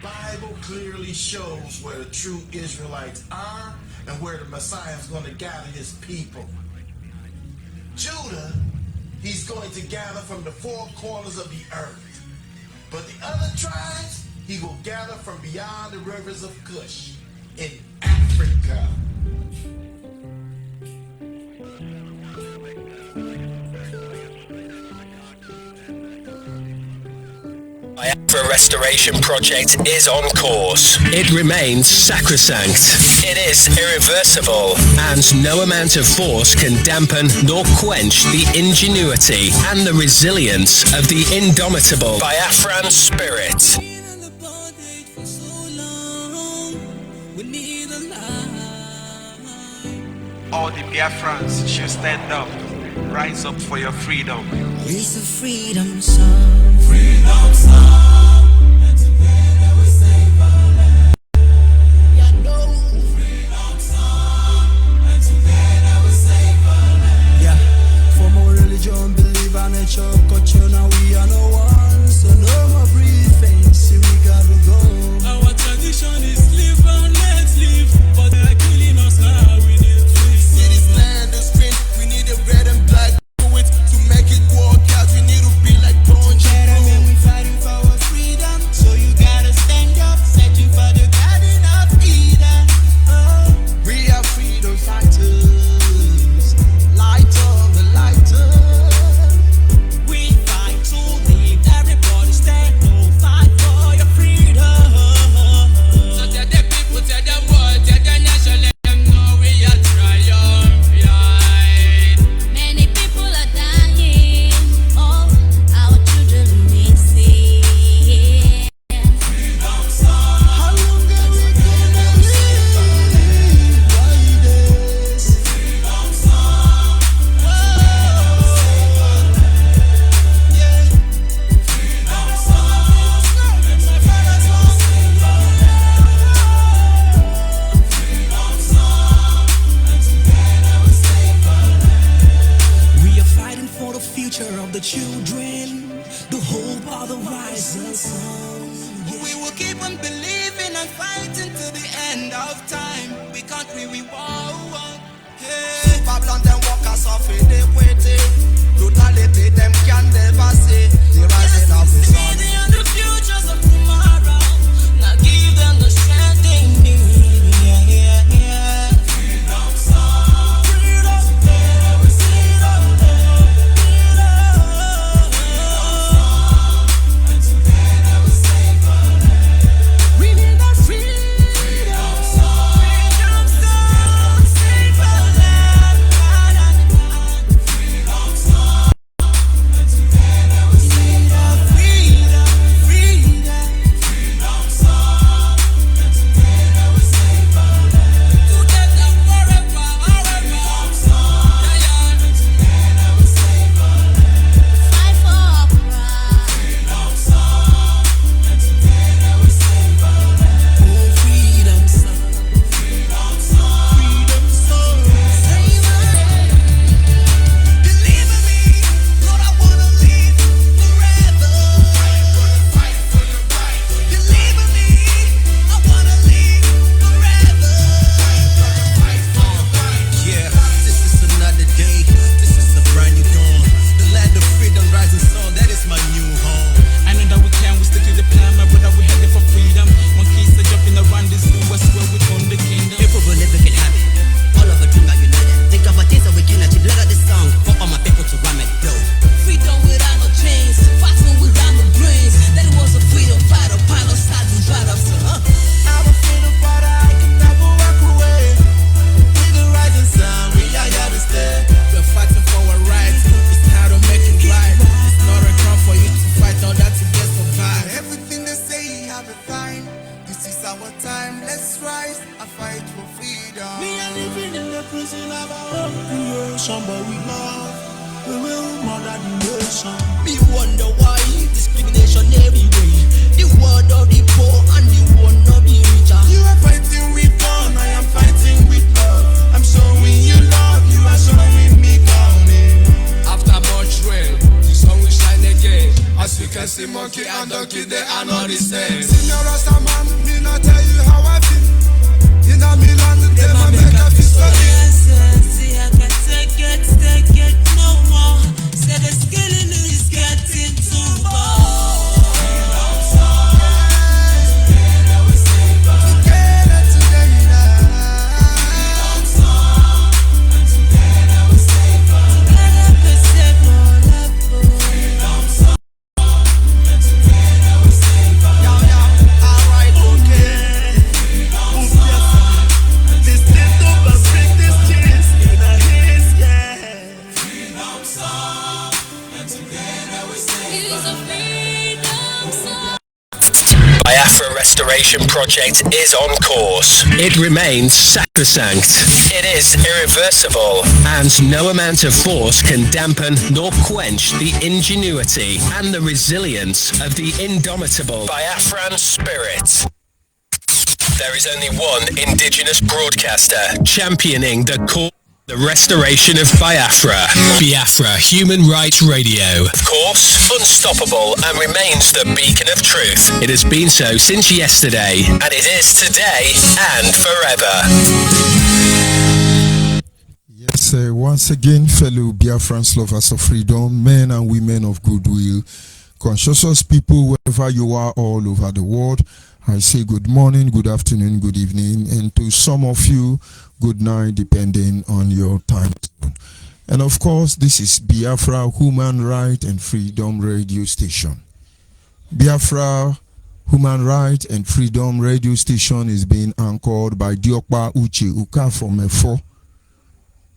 Bible clearly shows where the true Israelites are and where the Messiah is going to gather his people. Judah, he's going to gather from the four corners of the earth. But the other tribes, he will gather from beyond the rivers of Cush in Africa. Biafra restoration project is on course. It remains sacrosanct. It is irreversible, and no amount of force can dampen nor quench the ingenuity and the resilience of the indomitable Biafran spirit. All the Biafrans should stand up, rise up for your freedom. It's a freedom song. Freedom song, and together we save our land. Freedom song, and together we save our land. Yeah, for more religion, believe and nature, culture, now we are no one. So no more breathing, see we gotta go. Our tradition is live and let's live, but they're killing us now, we need free. See this land is green, we need a red and black with to make it work out. We need to be like Punch. We fighting for our freedom, so you gotta stand up, searching for the garden of Eden. We are freedom fighters, light of the lighters. We fight to live, everybody stand up, fight for your freedom. So tell the people, tell the world, tell the nation, let them know we are triumphant. Many people are dying, all our children missing. Freedom song, How long are we gonna live like this? freedom song, Yeah. freedom song. Let my brothers all sing freedom song, and together we save our land. We are fighting for the future of the children, the hope of the rising sun. We will keep on believing and fighting to the end of time. We can't really walk. Hey. Babylon them walkers of iniquity, brutality them can never see the rising of the sun. Many are the futures of tomorrow. Now give them the strength they need. Freedom song, freedom, together we save our land. Freedom song, and together we save our land. We need that freedom. Freedom song, save our land. Freedom song, and together we save our freedom. Freedom song, and together we save our land. Together forever, freedom song, and together we save our land. Fight for our pride. Freedom song, and together we save our land. Oh, freedom song. Freedom song, Save our land. Believe in me, Lord, I wanna live forever. Fight for your right. Believe in me, I wanna live forever. Fight for your right. Yeah, this is another day. This is a brand new dawn. The land of freedom, rising sun. That is my new home. I know that we can, we stick to the plan, my brother, we headed for freedom. Monkeys are jumping around this new west where we own the kingdom. People will never get happy. All of a dream are united. Think of a things that we can achieve. Look at this song for all my people to run it. Yo. Freedom without no chains, fighting without no brains. That was a freedom fighter, pilot, sergeant, driver, I'm a freedom fighter. I can never walk away. With the rising sun, we are here to stay. We're fighting for our rights. It's time to make it right. It's not a crime for you to fight all that to get survive. Everything they say, have a fine. This is our time. Let's rise and fight for freedom. We are living in the prison of our own creation, but we love. We will murder the nation. Me wonder why discrimination everywhere. The word of the poor and the one of the richer. You are fighting with gun, I am fighting with love. I'm showing you love, you are showing me down. After much rain, the sun will shine again. As we can see, monkey and donkey, they are not everybody say. Senior Rasta man, me not tell you how I feel. In a Milan, them a make a feel so deep. See, I can take it no more. Say the skilling is getting too much. Biafra restoration project is on course. It remains sacrosanct. It is irreversible, and no amount of force can dampen nor quench the ingenuity and the resilience of the indomitable Biafran spirit. There is only one indigenous broadcaster championing the restoration of Biafra. Biafra Human Rights Radio. Of course, unstoppable and remains the beacon of truth. It has been so since yesterday, and it is today and forever. Yes, once again, fellow Biafrans, lovers of freedom, men and women of goodwill, conscious people, wherever you are all over the world, I say good morning, good afternoon, good evening, and to some of you, good night, depending on your time zone. And of course, this is Biafra Human Right and Freedom Radio Station. Biafra Human Right and Freedom Radio Station is being anchored by Diokpa Uche Uka from Efo.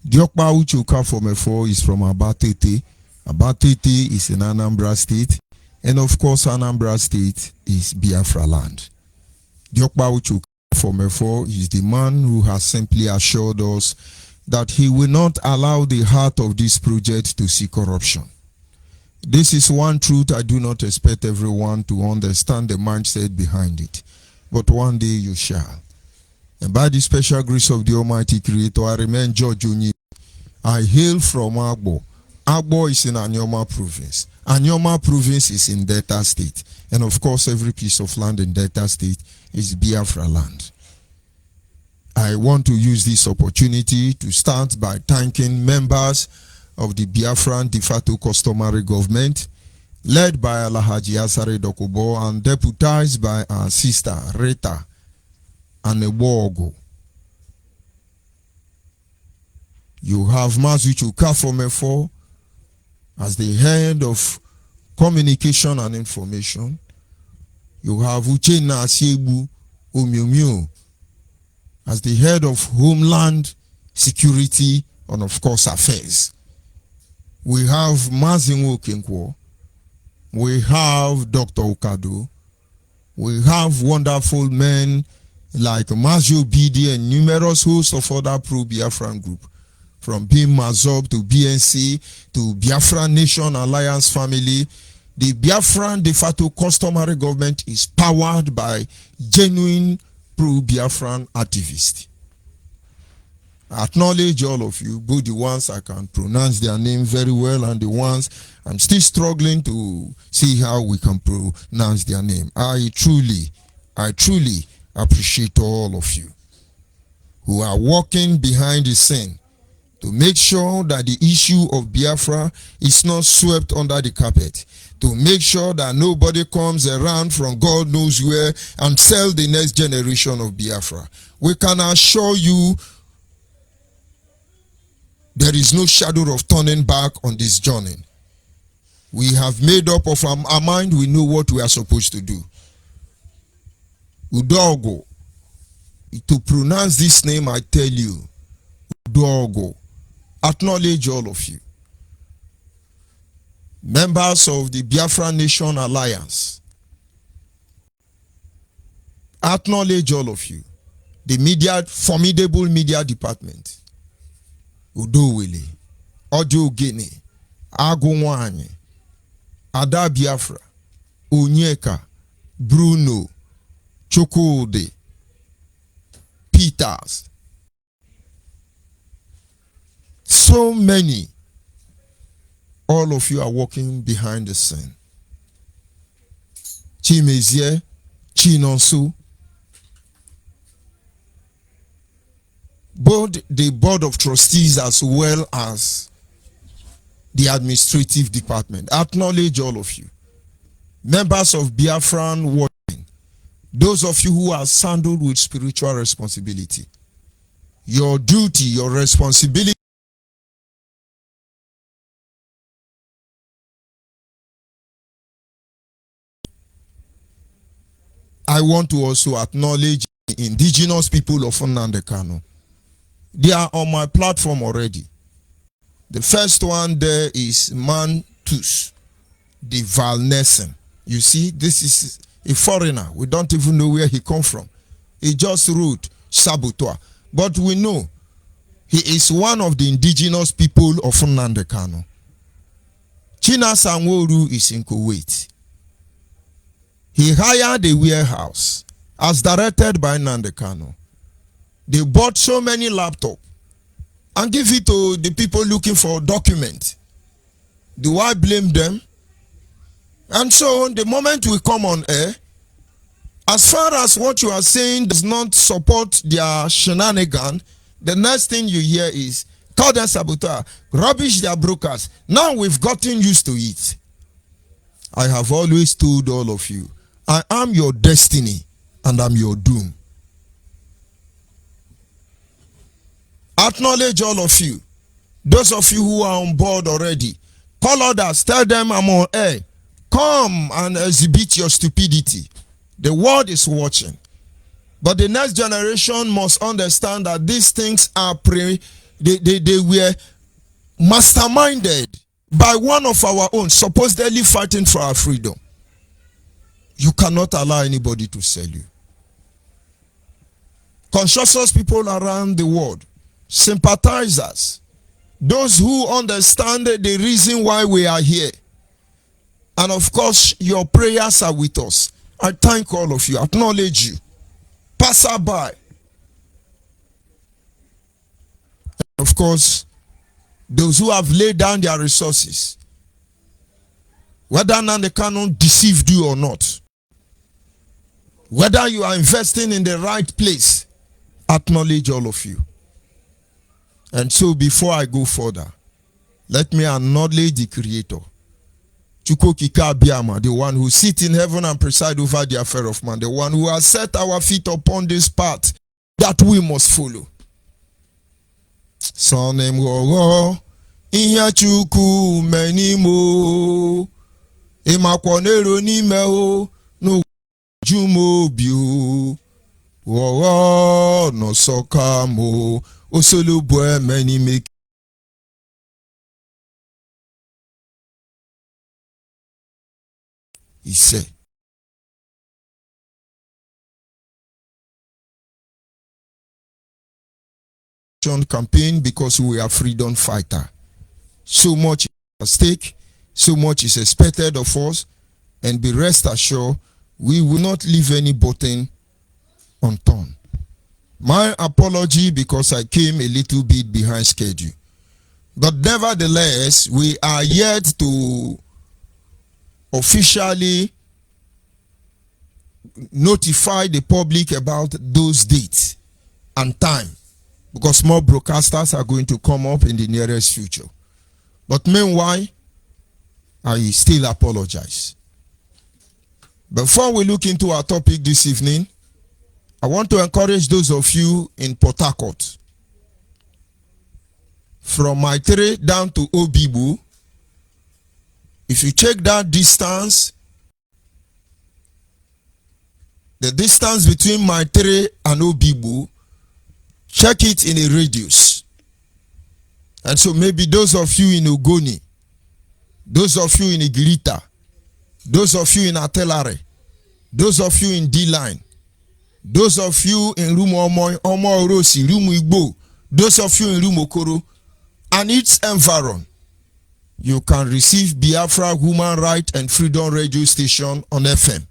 Diokpa Uche Uka from Efo is from Abatete. Abatete is in Anambra State. And of course, Anambra State is Biafra land. Diokpa Uche Uka from Efo is the man who has simply assured us that he will not allow the heart of this project to see corruption. This is one truth I do not expect everyone to understand the mindset behind it, but one day you shall. And by the special grace of the Almighty Creator, I remain George Onyibe. I hail from Agbo. Agbo is in Anyoma province. Anyoma province is in Delta State. And of course, every piece of land in Delta State is Biafra land. I want to use this opportunity to start by thanking members of the Biafran de facto customary government, led by Alhaji Asare Dokubo and deputized by our sister Rita Anebogo. You have Mazuchu Kafomefo as the head of communication and information. You have Uchenna Asiebu Omiomio as the head of Homeland Security and of course Affairs. We have Mazinwo Kinkwo. We have Dr. Okado. We have wonderful men like Mazio Bidi and numerous hosts of other pro-Biafran group, from Bim Mazob to BNC to Biafra Nation Alliance family. The Biafran de facto customary government is powered by genuine pro-Biafran activists. I acknowledge all of you, both the ones I can pronounce their name very well and the ones I'm still struggling to see how we can pronounce their name. I truly appreciate all of you who are working behind the scene to make sure that the issue of Biafra is not swept under the carpet, to make sure that nobody comes around from God knows where and sell the next generation of Biafra. We can assure you there is no shadow of turning back on this journey. We have made up of our mind, we know what we are supposed to do. Udogo. To pronounce this name, I tell you, Udogo. Acknowledge all of you. Members of the Biafra Nation Alliance. Acknowledge all of you. The media, formidable media department. Udowele, Audio Guinea, Agumwanye, Ada Biafra, Onyeka, Bruno, Chukwude, Peters. So many. All of you are working behind the scene. Chimezie, Chinonso. Both the board of trustees as well as the administrative department acknowledge all of you. Members of Biafran Warden, those of you who are saddled with spiritual responsibility, your duty, your responsibility I want to also acknowledge the indigenous people of Nnamdi Kanu. They are on my platform already. The first one there is Mantus, the Valnessen. You see, this is a foreigner. We don't even know where he come from. He just wrote Saboteur. But we know he is one of the indigenous people of Nnamdi Kanu. China Sanwo-Olu is in Kuwait. He hired a warehouse as directed by Nnamdi Kanu. They bought so many laptops and give it to the people looking for documents. Do I blame them? And so the moment we come on air, as far as what you are saying does not support their shenanigan, the next thing you hear is call them saboteur, rubbish their brokers. Now we've gotten used to it. I have always told all of you, I am your destiny and I'm your doom. Acknowledge all of you. Those of you who are on board already, call others, tell them I'm on air. Come and exhibit your stupidity. The world is watching. But the next generation must understand that these things are they were masterminded by one of our own, supposedly fighting for our freedom. You cannot allow anybody to sell you. Conscious people around the world, sympathizers, those who understand the reason why we are here. And of course, your prayers are with us. I thank all of you, acknowledge you. Passerby. Of course, those who have laid down their resources, whether Nnamdi Kanu deceived you or not, whether you are investing in the right place, acknowledge all of you. And so before I go further, let me acknowledge the Creator, Chukwokika Abiyama, the one who sits in heaven and preside over the affair of man, the one who has set our feet upon this path that we must follow. Sonem gogo iya Chukwu menimo imakwanero n'ime o no jumo bio wo no soka mo osolubo many make he said. Campaign because we are freedom fighter. So much at stake, so much is expected of us, and be rest assured we will not leave any button unturned. My apology because I came a little bit behind schedule. But nevertheless, we are yet to officially notify the public about those dates and time, because more broadcasters are going to come up in the nearest future. But meanwhile, I still apologize. Before we look into our topic this evening, I want to encourage those of you in Port Harcourt. From Maitere down to Obibu, if you check that distance, the distance between Maitere and Obibu, check it in a radius. And so maybe those of you in Ogoni, those of you in Igirita, those of you in Atelare, those of you in D-Line, those of you in Rumo Omo Orosi, Rumo Igbo, those of you in Rumo Koro, and its environ, you can receive Biafra Human Right and Freedom Radio Station on FM.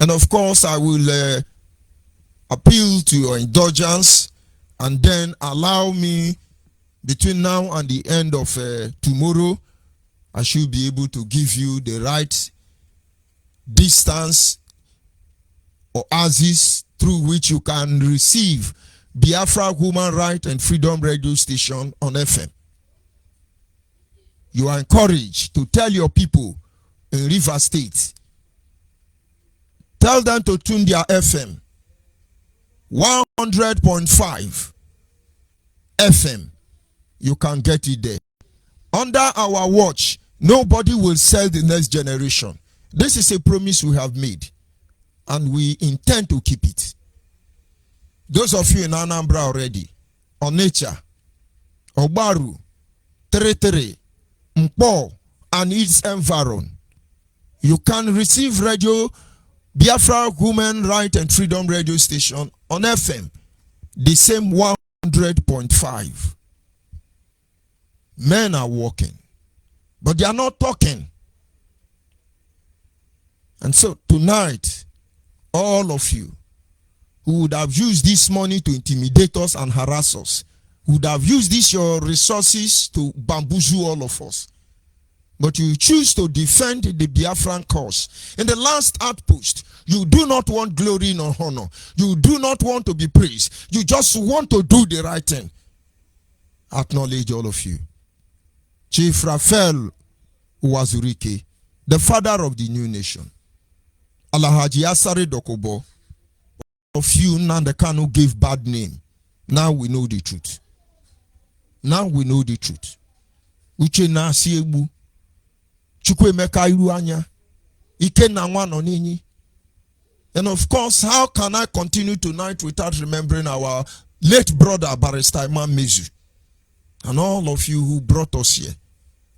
And of course, I will appeal to your indulgence, and then allow me, between now and the end of tomorrow, I should be able to give you the right distance or axis through which you can receive Biafra Human Right and Freedom Radio Station on FM. You are encouraged to tell your people in River State, tell them to tune their FM 100.5 FM. You can get it there. Under our watch, nobody will sell the next generation. This is a promise we have made, and we intend to keep it. Those of you in Anambra already, Onitsha, Ogbaru, Tere, Mpo, and its environ, you can receive radio, Biafra Human Right and Freedom Radio Station on FM, the same 100.5. Men are walking, but they are not talking. And so tonight, all of you who would have used this money to intimidate us and harass us, would have used this your resources to bamboozle all of us, but you choose to defend the Biafran cause. In the last outpost, you do not want glory nor honor. You do not want to be praised. You just want to do the right thing. Acknowledge all of you. Chief Raphael Uwazurike, the father of the new nation. Alhaji Asare Dokobo, of you Nandekano gave bad name. Now we know the truth. Now we know the truth. Uche na siegbu. Chukwe meka iru anya. Ike na nwa no ninyi. And of course, how can I continue tonight without remembering our late brother Barrister Imam Mezu and all of you who brought us here?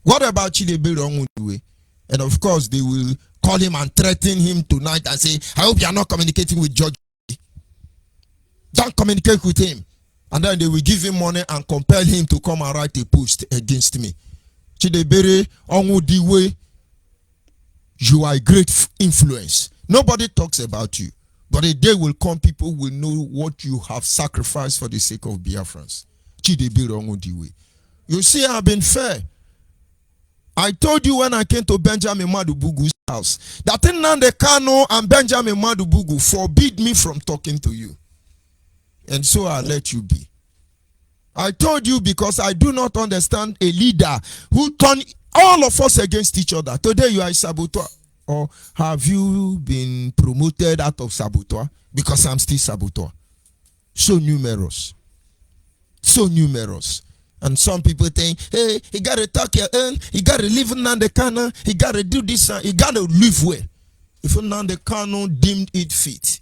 What about Chidebe Onyibe? And of course, they will call him and threaten him tonight and say, I hope you are not communicating with George. Don't communicate with him. And then they will give him money and compel him to come and write a post against me. Chidebere Onyibe, you are a great influence. Nobody talks about you. But a day will come, people will know what you have sacrificed for the sake of Biafrans. Chidebere Onyibe. You see, I've been fair. I told you when I came to Benjamin Madubugu's house that Nnamdi Kanu and Benjamin Madubugu forbid me from talking to you. And so I let you be. I told you because I do not understand a leader who turned all of us against each other. Today you are a saboteur. Or have you been promoted out of saboteur? Because I'm still saboteur. So numerous. So numerous. And some people think, hey, he got to talk your own, he got to live in Nnamdi Kanu, he got to do this, he got to live well. If Nnamdi Kanu deemed it fit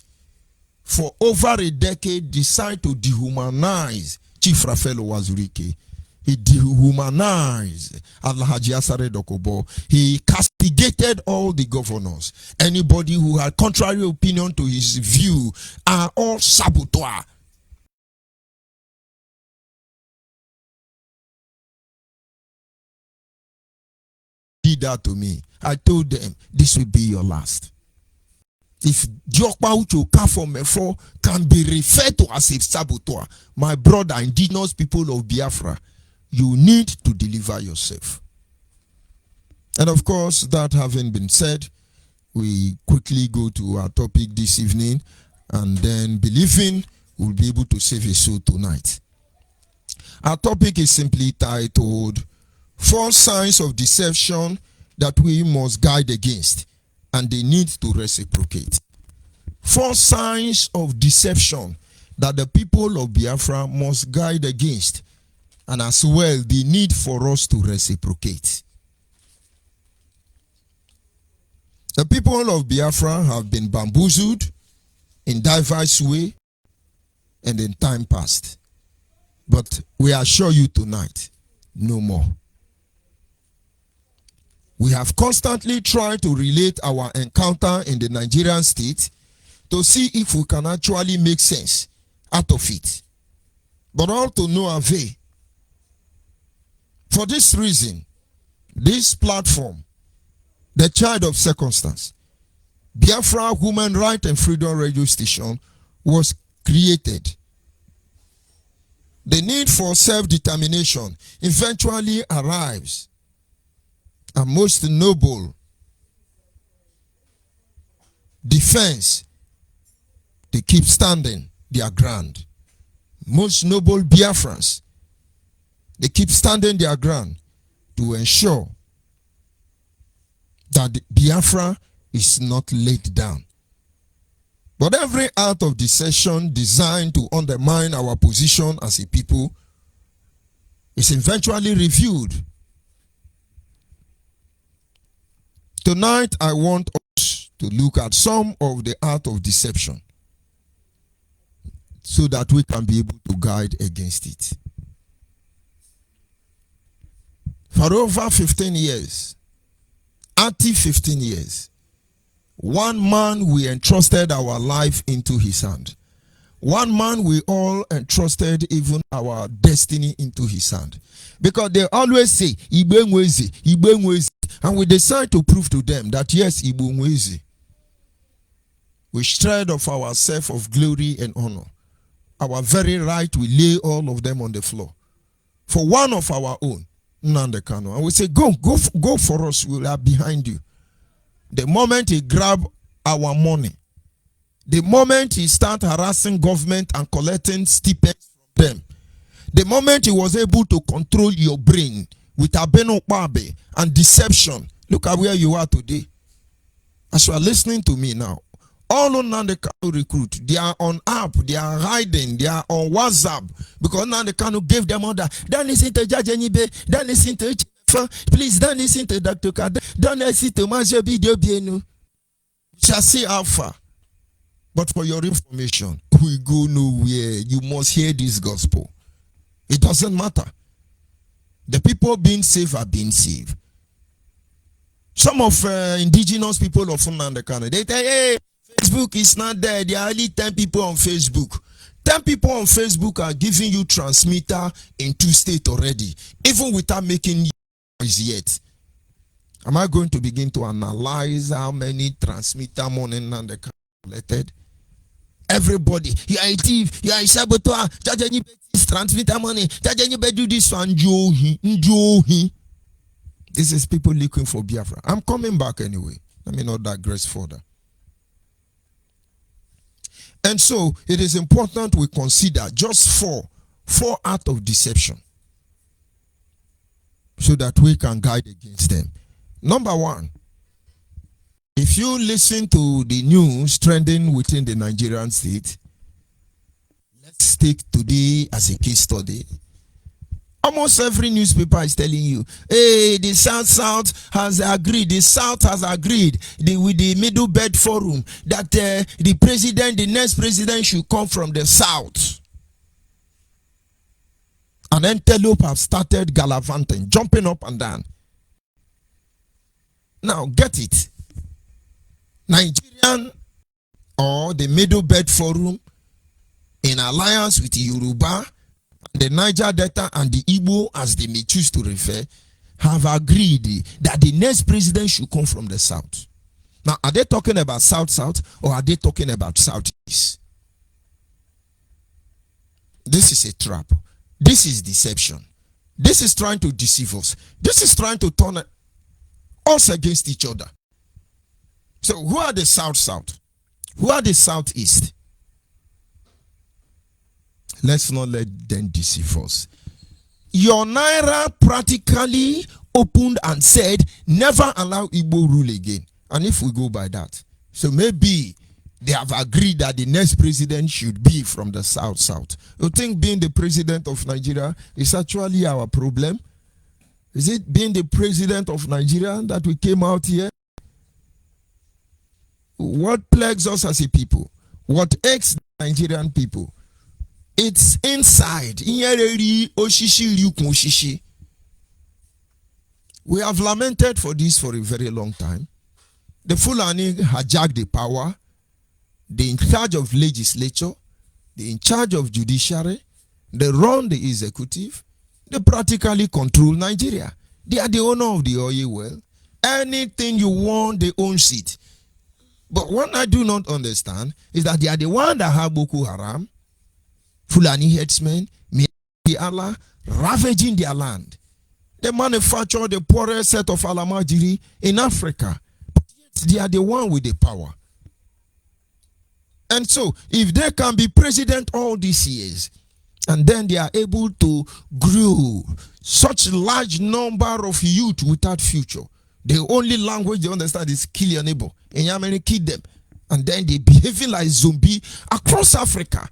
for over a decade, decide to dehumanize Chief Raphael Uwazurike, he dehumanized Alhaji Asare Dokobo, he castigated all the governors. Anybody who had contrary opinion to his view are all saboteurs. Did that to me. I told them this will be your last. If Jokpa Ucho Kafomefo can be referred to as a saboteur, my brother, indigenous people of Biafra, you need to deliver yourself. And of course, that having been said, we quickly go to our topic this evening, and then believing we'll be able to save a soul tonight. Our topic is simply titled 4 signs of deception that we must guide against, and they need to reciprocate. 4 signs of deception that the people of Biafra must guide against, and as well the need for us to reciprocate. The people of Biafra have been bamboozled in diverse ways and in time past. But we assure you tonight, no more. We have constantly tried to relate our encounter in the Nigerian state to see if we can actually make sense out of it. But all to no avail. For this reason, this platform, the child of circumstance, Biafra Human Right and Freedom Radio Station, was created. The need for self-determination eventually arrives. A most noble defense, they keep standing their ground. Most noble Biafrans, they keep standing their ground to ensure that Biafra is not laid down. But every act of deception designed to undermine our position as a people is eventually reviewed. Tonight, I want us to look at some of the art of deception so that we can be able to guide against it. For over 15 years, active 15 years, one man we entrusted our life into his hand. One man we all entrusted even our destiny into his hand. Because they always say, Igbe Nwezi, Igbe Nwezi. And we decide to prove to them that yes, Igbe Nwezi. We shred of ourselves of glory and honor. Our very right, we lay all of them on the floor. For one of our own, Nnamdi Kanu. And we say, go for us, we are behind you. The moment he grab our money, the moment he start harassing government and collecting stipends from them, the moment he was able to control your brain with Abeno Babe and deception, look at where you are today. As you are listening to me now, all Nnamdi Kanu recruit, they are on app, they are hiding, they are on WhatsApp because Nnamdi Kanu gave them order. Don't listen to Judge Onyibe, don't listen to please don't listen to Dr. Kada, don't listen to Majo Bidio Bienu. Shall see how far. But for your information, we go nowhere. You must hear this gospel. It doesn't matter. The people being saved are being saved. Some of indigenous people of Nnamdi Kanu, they say, hey, Facebook is not there. There are only 10 people on Facebook. 10 people on Facebook are giving you transmitter in 2 states already, even without making noise yet. Am I going to begin to analyze how many transmitter money Nnamdi Kanu collected? Everybody, you are a thief, you are a saboteur, transmitter money, do this one, Njohi. This is people looking for Biafra. I'm coming back anyway. Let me not digress further. And so, it is important we consider just four acts of deception so that we can guide against them. Number one, if you listen to the news trending within the Nigerian state, let's take today as a case study. Almost every newspaper is telling you, hey, the South has agreed, the South has agreed with the Middle Belt Forum that the next president should come from the South. And antelope have started gallivanting, jumping up and down. Now, get it. Nigerian or the Middle Belt Forum in alliance with the Yoruba, the Niger Delta and the Igbo, as they may choose to refer, have agreed that the next president should come from the South. Now, are they talking about South or are they talking about Southeast? This is a trap. This is deception. This is trying to deceive us. This is trying to turn us against each other. So who are the South? Who are the Southeast? Let's not let them deceive us. Your Naira practically opened and said, never allow Igbo rule again. And if we go by that, so maybe they have agreed that the next president should be from the South. You think being the president of Nigeria is actually our problem? Is it being the president of Nigeria that we came out here? What plagues us as a people? What aches the Nigerian people? It's inside. We have lamented for this for a very long time. The Fulani hijacked the power. They're in charge of legislature. They're in charge of judiciary. They run the executive. They practically control Nigeria. They are the owner of the oil well. Anything you want, they own it. But what I do not understand is that they are the one that have Boko Haram, Fulani headsmen, Allah, ravaging their land. They manufacture the poorest set of Alamajiri in Africa. But yet they are the one with the power. And so, if they can be president all these years, and then they are able to grow such large number of youth without future, the only language they understand is kill your neighbor. And Yamani kill them. And then they behaving like zombie across Africa.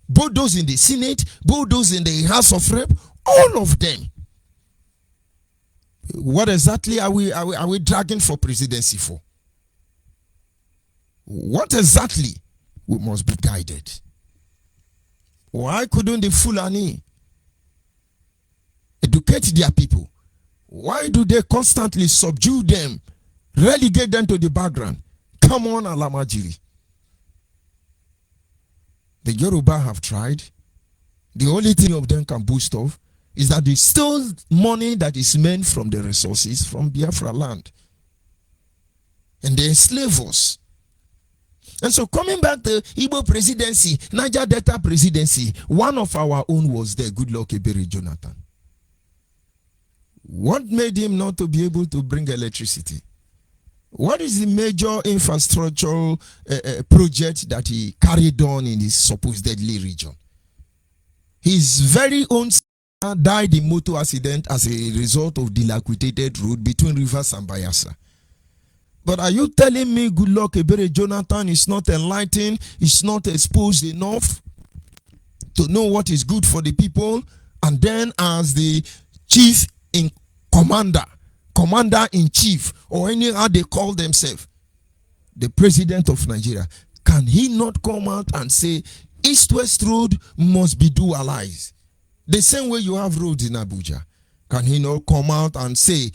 Both those in the Senate, both those in the House of Rep, all of them. What exactly are we dragging for presidency for? What exactly? We must be guided. Why couldn't the Fulani educate their people? Why do they constantly subdue them, relegate them to the background? Come on, Alamajiri. The Yoruba have tried. The only thing of them can boost off is that they stole money that is meant from the resources from Biafra land. And they enslave us. And so coming back to Igbo presidency, Niger Delta presidency, one of our own was there, Goodluck Ebere Jonathan. What made him not to be able to bring electricity? What is the major infrastructural project that he carried on in his supposedly region? His very own son died in motor accident as a result of dilapidated road between Rivers and Bayelsa. But are you telling me Goodluck Ebere Jonathan is not enlightened, is not exposed enough to know what is good for the people? And then as the chief in commander-in-chief, or anyhow they call themselves, the president of Nigeria, can he not come out and say, East-West Road must be dualized? The same way you have roads in Abuja. Can he not come out and say,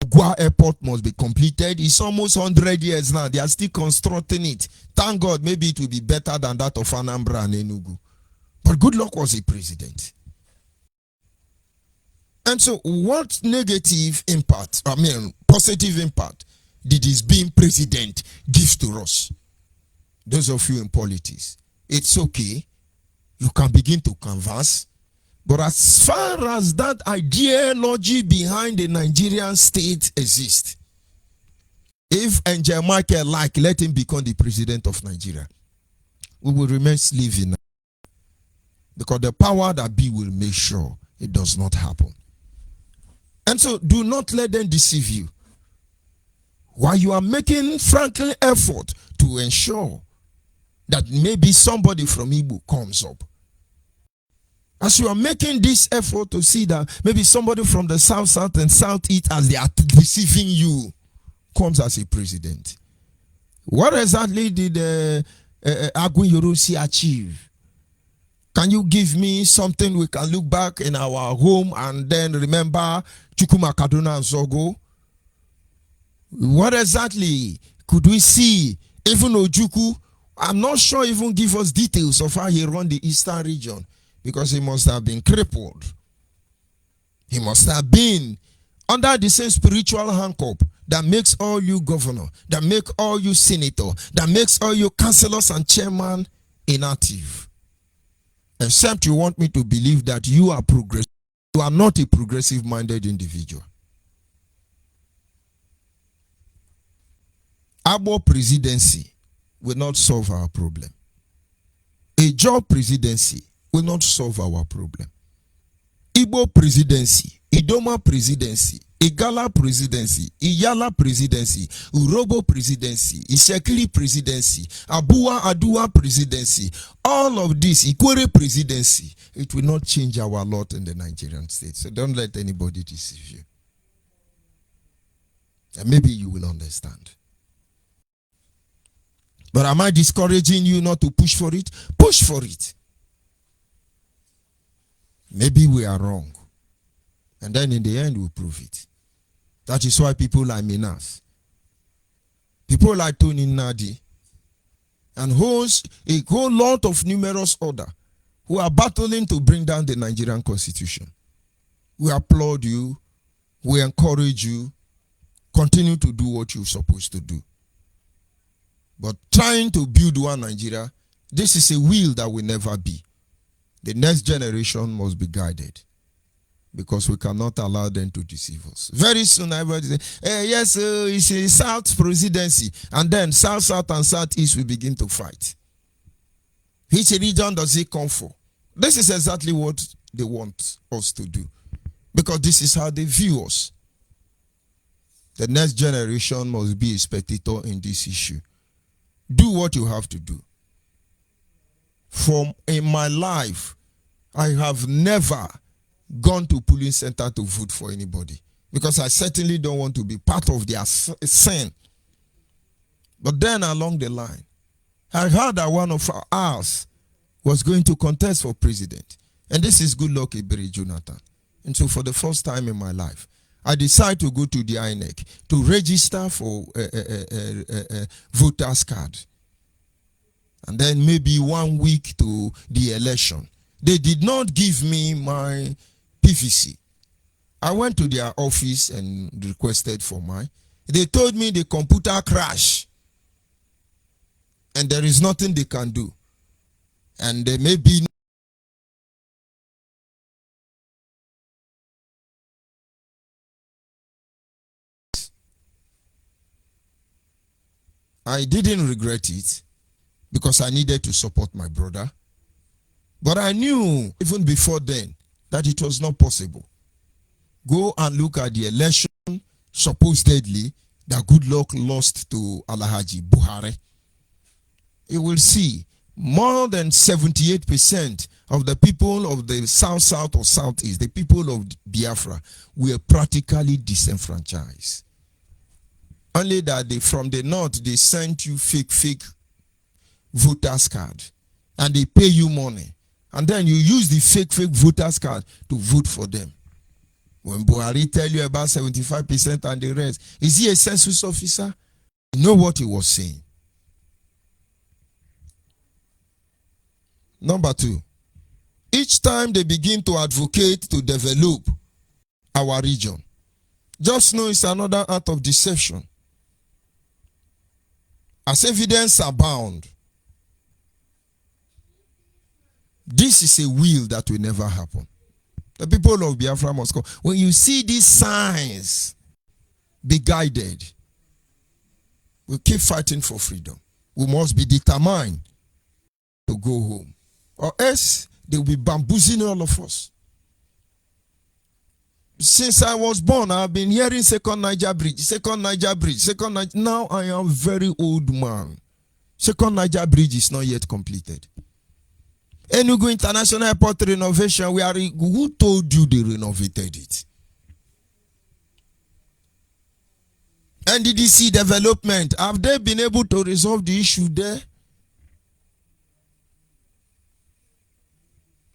Gua Airport must be completed? It's almost 100 years now. They are still constructing it. Thank God, maybe it will be better than that of Anambra and Enugu. But Goodluck was a president. And so what negative impact, positive impact did his being president give to us? Those of you in politics, it's okay. You can begin to canvass. But as far as that ideology behind the Nigerian state exists, if Angel Michael let him become the president of Nigeria, we will remain slaves in Nigeria. Because the power that be will make sure it does not happen. And so do not let them deceive you. While you are making franklin effort to ensure that maybe somebody from Igbo comes up. As you are making this effort to see that maybe somebody from the South and Southeast, as they are deceiving you, comes as a president. What exactly did Agun Yorusi achieve? Can you give me something we can look back in our home and then remember Chukuma Kaduna and Zogo? What exactly could we see? Even Ojuku, I'm not sure even give us details of how he run the eastern region, because he must have been crippled. He must have been under the same spiritual handcuff that makes all you governor, that make all you senator, that makes all you councillors and chairman inactive. Except you want me to believe that you are progressive. You are not a progressive-minded individual. Our presidency will not solve our problem. A job presidency will not solve our problem. Igbo presidency, Idoma presidency, Igala presidency, Iyala presidency, Urobo presidency, Ishekiri presidency, Adua presidency, all of this, Ikwere presidency, it will not change our lot in the Nigerian state. So don't let anybody deceive you. And maybe you will understand. But am I discouraging you not to push for it? Push for it. Maybe we are wrong. And then in the end, we'll prove it. That is why people like Minas, people like Tony Nadi, and a whole lot of numerous other who are battling to bring down the Nigerian constitution. We applaud you. We encourage you. Continue to do what you're supposed to do. But trying to build one Nigeria, this is a wheel that will never be. The next generation must be guided. because we cannot allow them to deceive us. Very soon, everybody say, yes, it's a South presidency. And then South and Southeast will begin to fight. Which region does it come for? This is exactly what they want us to do. Because this is how they view us. The next generation must be a spectator in this issue. Do what you have to do. In my life, I have never gone to polling center to vote for anybody, because I certainly don't want to be part of their sin. But then along the line, I heard that one of ours was going to contest for president. And this is Goodluck Ebere Jonathan. And so for the first time in my life, I decided to go to the INEC to register for a voter's card. And then maybe 1 week to the election, they did not give me my PVC. I went to their office and requested for mine. They told me the computer crashed and there is nothing they can do. And there may be I didn't regret it because I needed to support my brother. But I knew even before then that it was not possible. Go and look at the election supposedly that Goodluck lost to Alhaji Buhari. You will see more than 78% of the people of the South or Southeast, the people of Biafra, were practically disenfranchised. Only that from the North, they sent you fake voters card and they pay you money. And then you use the fake voters card to vote for them. When Buhari tell you about 75% and the rest, is he a census officer? You know what he was saying. Number 2, each time they begin to advocate to develop our region, just know it's another act of deception. As evidence abound, this is a will that will never happen. The people of Biafra must come. When you see these signs, be guided. We keep fighting for freedom. We must be determined to go home. Or else they will be bamboozling all of us. Since I was born, I've been hearing Second Niger Bridge, Second Niger Bridge, Second Niger. Now I am a very old man. Second Niger Bridge is not yet completed. Enugu International Airport renovation, who told you they renovated it? NDDC development, have they been able to resolve the issue there?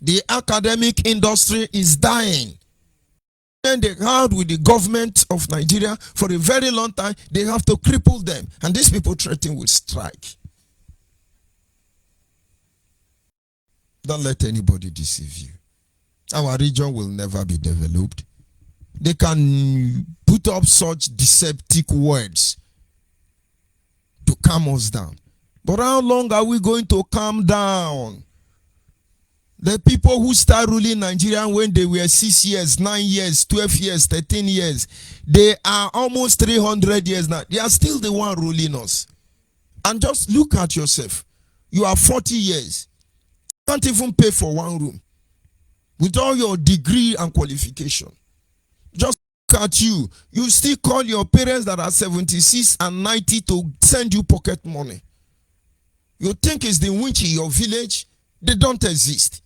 The academic industry is dying. And they held with the government of Nigeria for a very long time. They have to cripple them. And these people threaten with strike. Don't let anybody deceive you. Our region will never be developed. They can put up such deceptive words to calm us down. But how long are we going to calm down? The people who start ruling Nigeria when they were 6 years, 9 years, 12 years, 13 years, they are almost 300 years now. They are still the one ruling us. And just look at yourself. You are 40 years. You can't even pay for one room. With all your degree and qualification. Just look at you. You still call your parents that are 76 and 90 to send you pocket money. You think it's the witch in your village? They don't exist.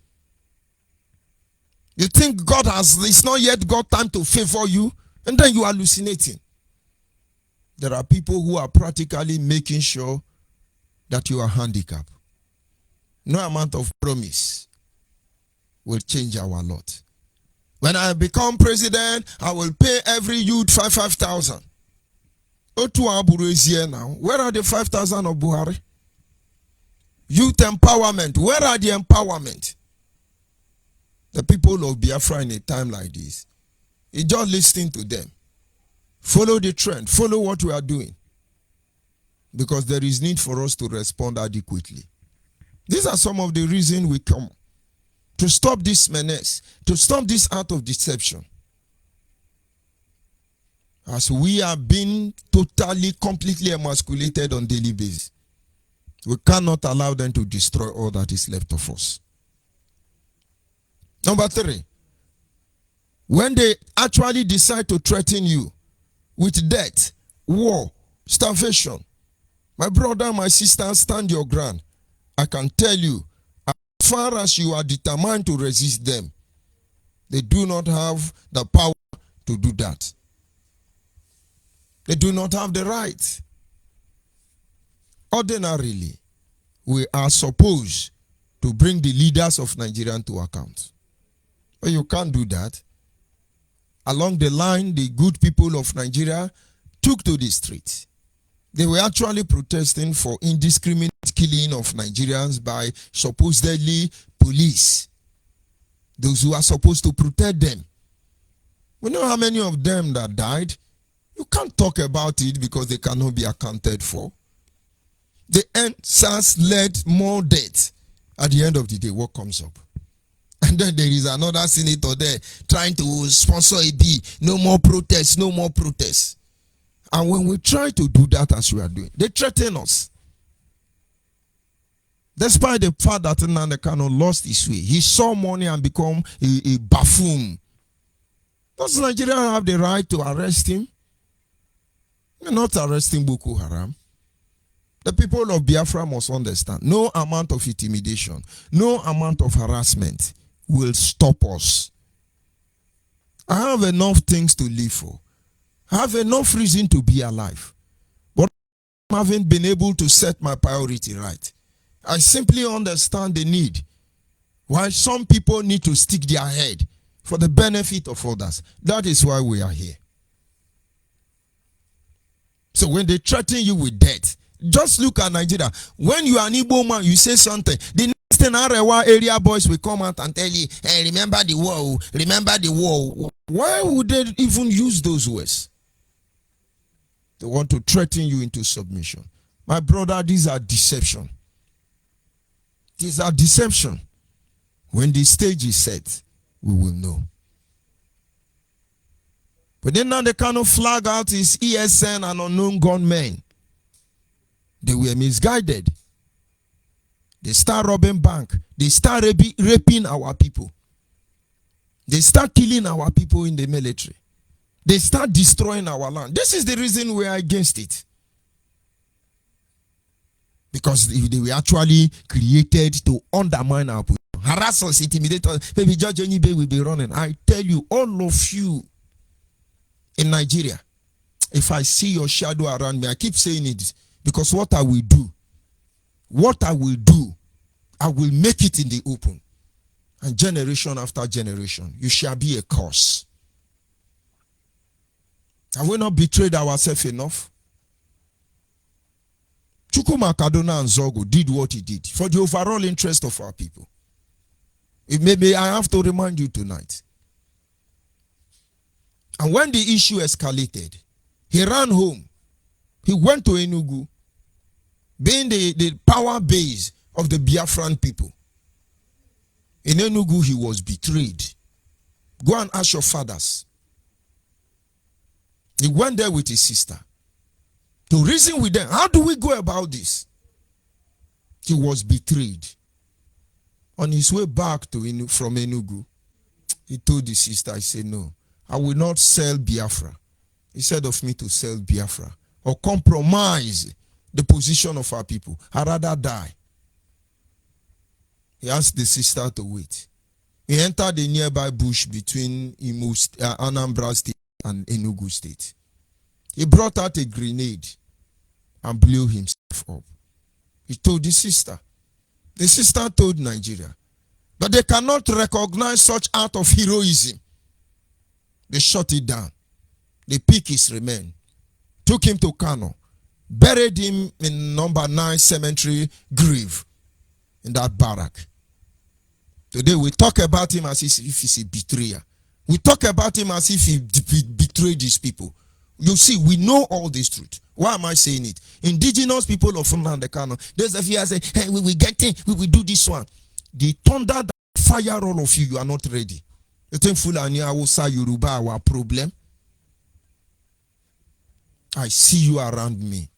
You think it's not yet got time to favor you, and then you are hallucinating. There are people who are practically making sure that you are handicapped. No amount of promise will change our lot. When I become president, I will pay every youth 5,000. Now, where are the 5,000 of Buhari? Youth empowerment, where are the empowerment? The people of Biafra in a time like this, it's just listening to them. Follow the trend, follow what we are doing. Because there is need for us to respond adequately. These are some of the reasons we come. to stop this menace, to stop this act of deception. As we are being totally, completely emasculated on daily basis, we cannot allow them to destroy all that is left of us. Number 3, when they actually decide to threaten you with death, war, starvation, my brother, my sister, stand your ground. I can tell you, as far as you are determined to resist them, they do not have the power to do that. They do not have the right. Ordinarily, we are supposed to bring the leaders of Nigeria to account. But you can't do that. Along the line, the good people of Nigeria took to the streets. They were actually protesting for indiscriminate killing of Nigerians by supposedly police, those who are supposed to protect them. We know how many of them that died. You can't talk about it because they cannot be accounted for. The SARS led more deaths. At the end of the day, what comes up? And then there is another senator there trying to sponsor a bill. No more protests, no more protests. And when we try to do that as we are doing, they threaten us. Despite the fact that Nnamdi Kanu lost his way, he saw money and become a buffoon. Does Nigeria have the right to arrest him? We're not arresting Boko Haram. The people of Biafra must understand, no amount of intimidation, no amount of harassment will stop us. I have enough things to live for. I have enough reason to be alive. But I haven't been able to set my priority right. I simply understand the need. While some people need to stick their head for the benefit of others. That is why we are here. So when they threaten you with death, just look at Nigeria. When you are an Igbo man, you say something. The next thing, Arewa area boys will come out and tell you, hey, remember the war, remember the war. Why would they even use those words? They want to threaten you into submission. My brother, these are deception. These are deception. When the stage is set, we will know. But then now they cannot flag out his ESN and unknown gunmen. They were misguided. They start robbing bank. They start raping our people. They start killing our people in the military. They start destroying our land. This is the reason we are against it. Because they were actually created to undermine our people. Harass us, intimidate us. Maybe Judge Onyibe will be running. I tell you, all of you in Nigeria, if I see your shadow around me, I keep saying it. Because what I will do, I will make it in the open. And generation after generation, you shall be a curse. Have we not betrayed ourselves enough? Chukwuma Kaduna and Zogo did what he did for the overall interest of our people. Maybe I have to remind you tonight. And when the issue escalated, he ran home. He went to Enugu, being the power base of the Biafran people. In Enugu, he was betrayed. Go and ask your fathers. He went there with his sister to reason with them. How do we go about this? He was betrayed. On his way back to from Enugu, he told his sister, he said, no, I will not sell Biafra. He said of me to sell Biafra or compromise the position of our people. I'd rather die. He asked the sister to wait. He entered the nearby bush between Anambra State and Enugu State. He brought out a grenade and blew himself up. He told the sister. The sister told Nigeria. But they cannot recognize such act of heroism. They shut it down. They picked his remains, took him to Kano, buried him in number 9 cemetery grave in that barrack. Today we talk about him as if he's a betrayer. We talk about him as if he betrayed his people. You see, we know all this truth. Why am I saying it? Indigenous people of Nnamdi Kanu, those of you are saying, hey, we will get in, we will do this one. The thunder that fire all of you. You are not ready. You think Fulani Hausa Yoruba our problem? I see you around me.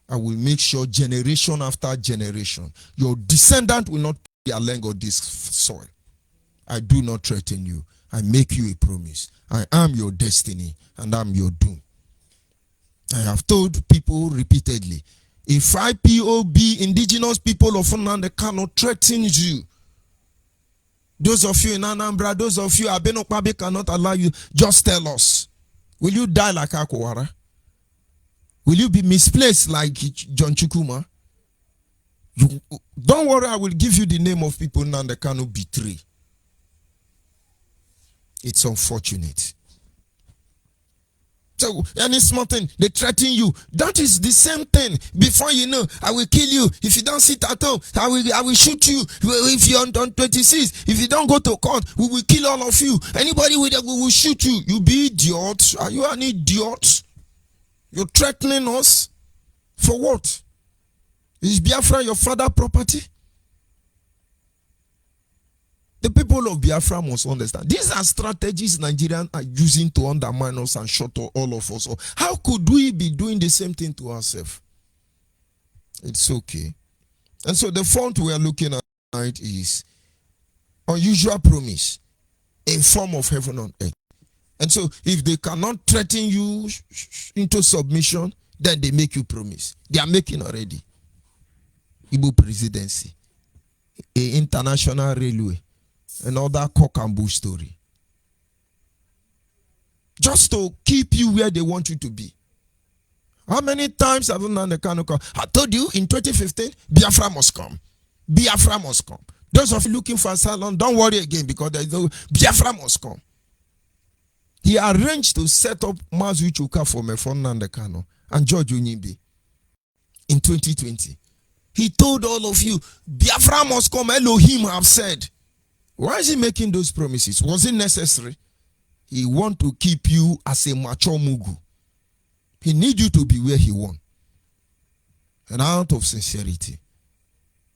I will make sure generation after generation, your descendant will not be a leg of this soil. I do not threaten you. I make you a promise. I am your destiny and I'm your doom. I have told people repeatedly, if IPOB, indigenous people of Nnamdi Kanu, threatens you, those of you in Anambra, those of you Abenokpabe cannot allow you, just tell us. Will you die like Akowara? Will you be misplaced like John Chukuma? Don't worry, I will give you the name of people Nnamdi Kanu betray. It's unfortunate. So, any small thing, they threaten you. That is the same thing. Before you know, I will kill you. If you don't sit at home, I will shoot you. If you're on 26, if you don't go to court, we will kill all of you. Anybody with that, we will shoot you. You be idiot. Are you an idiot? You're threatening us? For what? Is Biafra your father property? The people of Biafra must understand. These are strategies Nigerians are using to undermine us and shut all of us up. How could we be doing the same thing to ourselves? It's okay. And so the font we are looking at tonight is unusual promise, a form of heaven on earth. And so if they cannot threaten you into submission, then they make you promise. They are making already. Igbo presidency, a international railway, another cock and bull story. Just to keep you where they want you to be. How many times have Nnamdi Kanu come? I told you in 2015, Biafra must come. Biafra must come. Those of you looking for asylum, don't worry again because there is no Biafra must come. He arranged to set up Mazu Chuka for Nnamdi Kanu and George Onyibe in 2020. He told all of you, Biafra must come, Elohim have said. Why is he making those promises? Was it necessary? He want to keep you as a mature mugu. He need you to be where he want. And out of sincerity,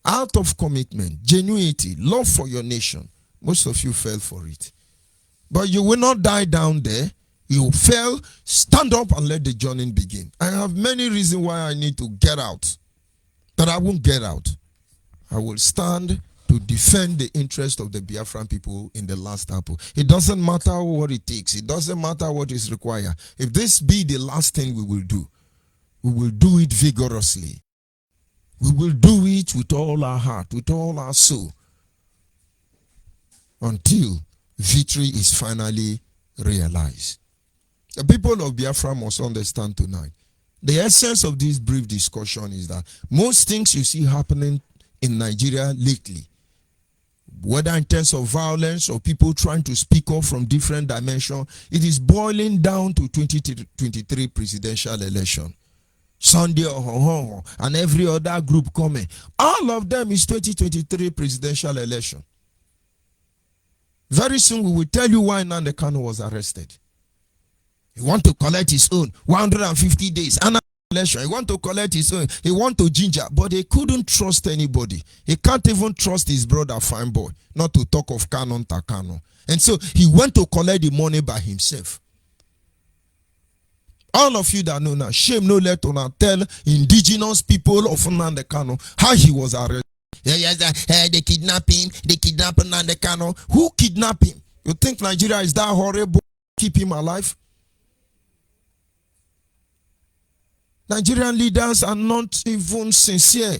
out of commitment, genuinity, love for your nation, most of you fell for it. But you will not die down there. You fail, stand up and let the journey begin. I have many reasons why I need to get out. But I won't get out. I will stand to defend the interest of the Biafran people in the last apple. It doesn't matter what it takes. It doesn't matter what is required. If this be the last thing we will do it vigorously. We will do it with all our heart, with all our soul, until victory is finally realized. The people of Biafra must understand tonight. The essence of this brief discussion is that most things you see happening in Nigeria lately, whether in terms of violence or people trying to speak up from different dimensions, it is boiling down to 2023 presidential election. Sunday and every other group coming. All of them is 2023 presidential election. Very soon we will tell you why Nnamdi Kanu was arrested. He want to collect his own 150 days. Election. He want to collect his own. He want to ginger, but he couldn't trust anybody. He can't even trust his brother Fine Boy, not to talk of Canon Takano. And so he went to collect the money by himself. All of you that know now, shame no let on tell indigenous people of Nnamdi Kanu how he was arrested. They kidnap him. They kidnap Nnamdi Kanu. Who kidnapped him? You think Nigeria is that horrible? Keep him alive? Nigerian leaders are not even sincere.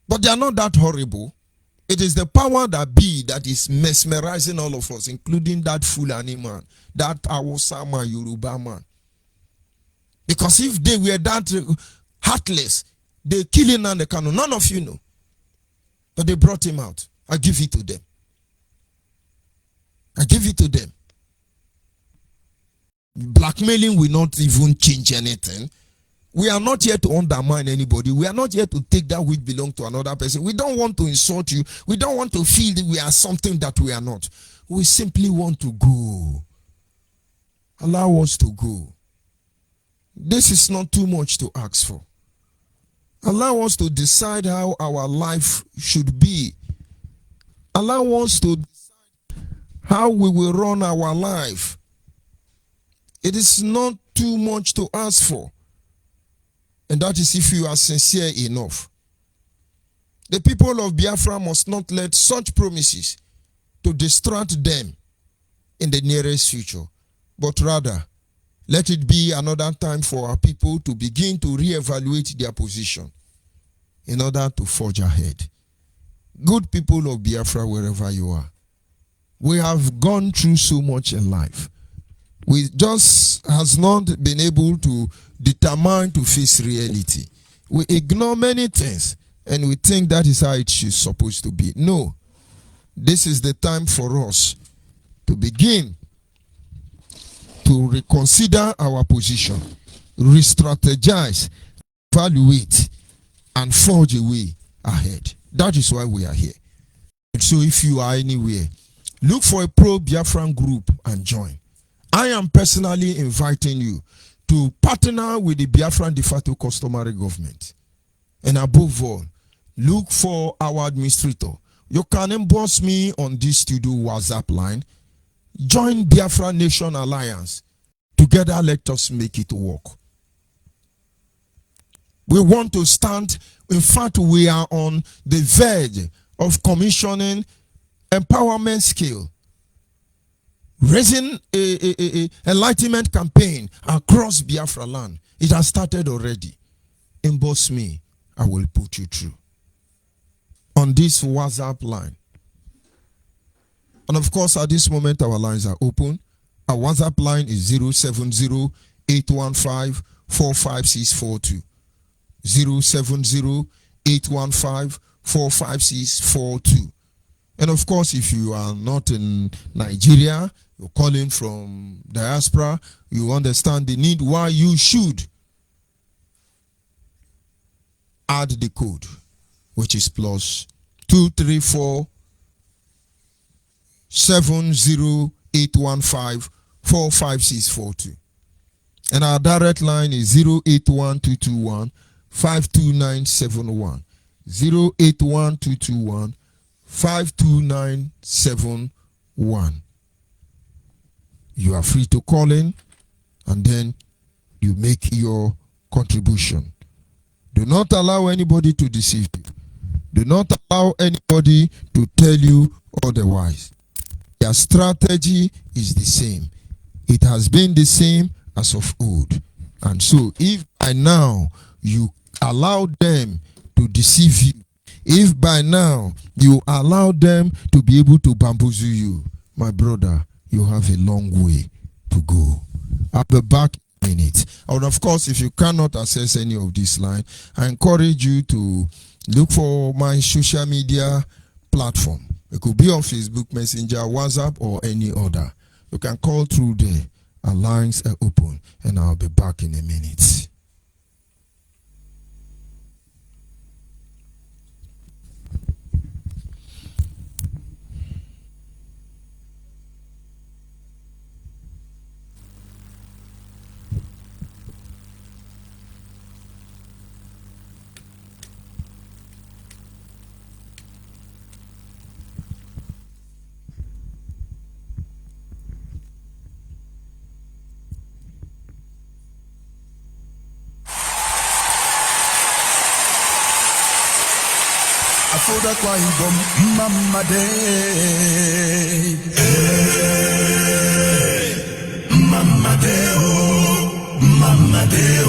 But they are not that horrible. It is the power that be that is mesmerizing all of us, including that Fulani man, that Hausa man, Yoruba man. Because if they were that heartless, they killing Nnamdi Kanu. None of you know. But they brought him out. I give it to them. I give it to them. Blackmailing will not even change anything. We are not here to undermine anybody. We are not here to take that which belongs to another person. We don't want to insult you. We don't want to feel that we are something that we are not. We simply want to go. Allow us to go. This is not too much to ask for. Allow us to decide how our life should be. Allow us to decide how we will run our life. It is not too much to ask for. And that is if you are sincere enough. The people of Biafra must not let such promises to distract them in the nearest future, but rather let it be another time for our people to begin to reevaluate their position in order to forge ahead. Good people of Biafra, wherever you are, we have gone through so much in life. We just has not been able to determine to face reality. We ignore many things and we think that is how it is supposed to be. No, this is the time for us to begin to reconsider our position, re-strategize, evaluate, and forge a way ahead. That is why we are here. And so if you are anywhere, look for a pro-Biafran group and join. I am personally inviting you to partner with the Biafran de facto customary government. And above all, look for our administrator. You can inbox me on this studio WhatsApp line. Join Biafra Nation Alliance. Together, let us make it work. We want to stand. In fact, we are on the verge of commissioning empowerment skill, raising a enlightenment campaign across Biafra land. It has started already. Inbox me. I will put you through on this WhatsApp line. And of course, at this moment, our lines are open. Our WhatsApp line is 070-815-45642. 070-815-45642. And of course, if you are not in Nigeria, you're calling from diaspora, you understand the need why you should add the code, which is plus 234 70815 45642. And our direct line is 081221 52971. 081221 52971. You are free to call in and then you make your contribution. Do not allow anybody to deceive you. Do not allow anybody to tell you otherwise. Their strategy is the same. It has been the same as of old. And so if by now you allow them to deceive you, if by now you allow them to be able to bamboozle you, my brother, you have a long way to go. I'll be back in a minute. And of course, if you cannot access any of this line, I encourage you to look for my social media platform. It could be on Facebook, Messenger, WhatsApp, or any other. You can call through there. Our lines are open, and I'll be back in a minute. Afoda kwa ibom mama day, mama day,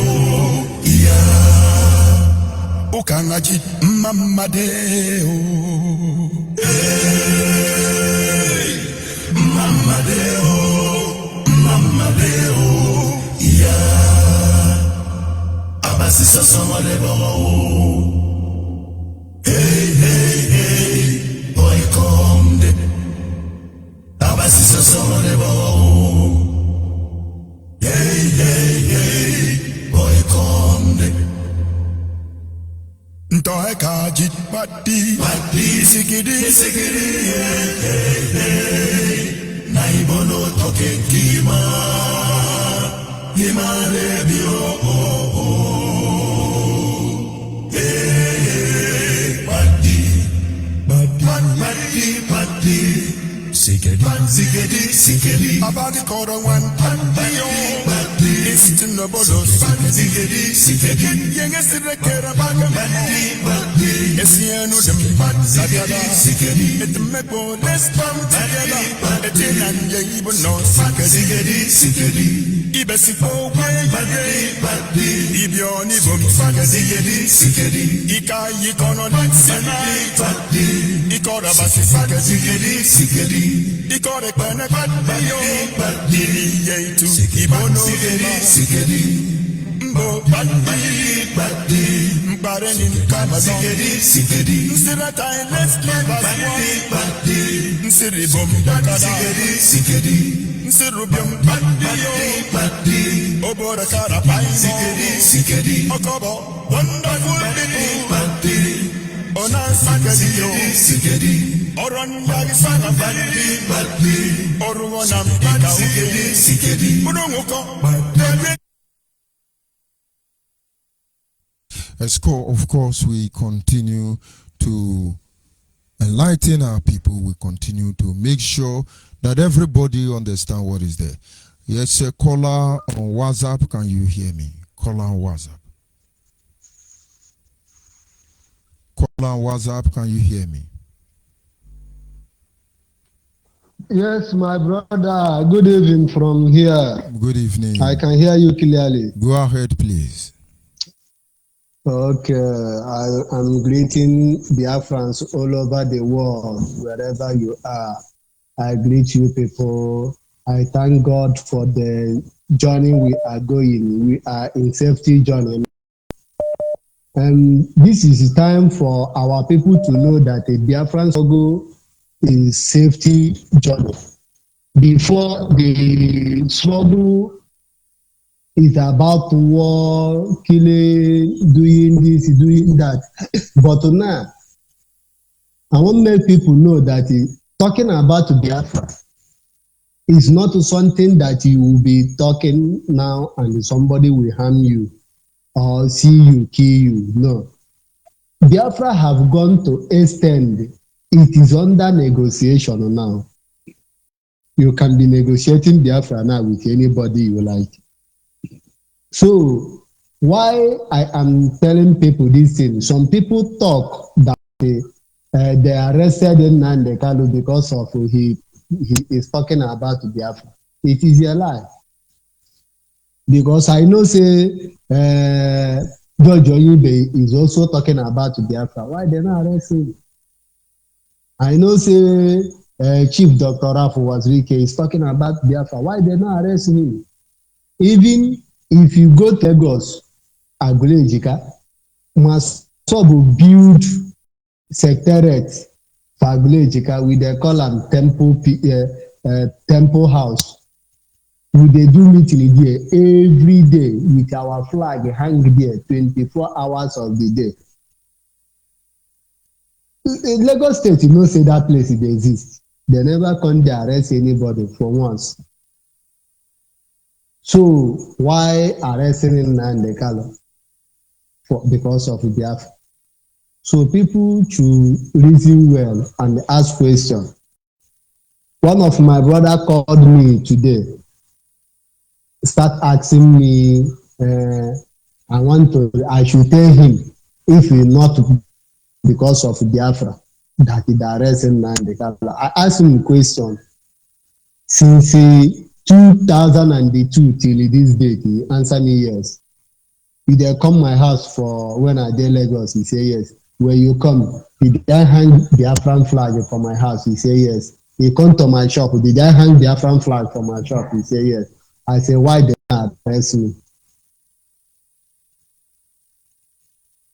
yeah. Ukangaji mama day, mama day, yeah. Abasi sasa walebo. Hey, boy, come de. Abasi sasonebo. Hey, boy, come de. Ntoe kaji pati, sikidi, hey. Naibono toke kima rebio, Pati, Sikedi. About the quarter one, it's in the bottle. Sikedi. Youngest in the caravan. Yes, you know them bad together. It make all let's come together. It in and you even know Sikedi. Ibesipo way, Ibioni bum Sikedi. Ika yikono tonight. Ikora basi Sikedi. Ikore kene badyo. Ye tu ibono Sikedi. Mbo badi. Mbareni Sikedi. Nsirata let's live as one. Nsiribom dakada. Sikedi. Nsirubium badi. Obora karapaino. Sikedi. Okobo wonderful people. Ona Sikedi. Oron yagi sana badi. Oruona mpika Sikedi. Unongoko badi. Of course, we continue to enlighten our people. We continue to make sure that everybody understand what is there. Yes, a caller on WhatsApp. Can you hear me? Caller on WhatsApp. Caller on WhatsApp. Can you hear me? Yes, my brother. Good evening from here. Good evening. I can hear you clearly. Go ahead, please. Okay, I'm greeting Biafrans all over the world, wherever you are. I greet you people. I thank God for the journey we are going. We are in safety journey. And this is time for our people to know that a Biafran struggle is safety journey. Before the struggle is about war, killing, doing this, doing that. But now, I want to make people know that talking about Biafra is not something that you will be talking now and somebody will harm you or see you, kill you. No. Biafra have gone to extend. It is under negotiation now. You can be negotiating Biafra now with anybody you like. So, why I am telling people this thing? Some people talk that they arrested Nnamdi Kanu because of he is talking about Biafra. It is a lie. Because I know say George Onyibe is also talking about Biafra. Why they not arrest him? I know say Chief Dr. Rafu Wazirike is talking about Biafra. Why they not arrest him? Even if you go to Lagos, Agulejika must build secretariat for Agulejika with the call am Temple House. We dey do meeting there every day with our flag hang there 24 hours of the day. In Lagos State, you know say that place dey exist. They never come there arrest anybody for once. So why arresting Nnamdi Kanu? Because of Biafra. So people should reason well and ask questions. One of my brother called me today, start asking me, I should tell him if he not because of Biafra that he arresting Nnamdi Kanu. I asked him a question. Since 2002 till this date, he answered me yes. He dey come my house for when I dey Lagos, he say yes. When you come, did I hang Biafran flag for my house? He say yes. He come to my shop, did I hang Biafran flag for my shop? He say yes. I say, why they not arrest me?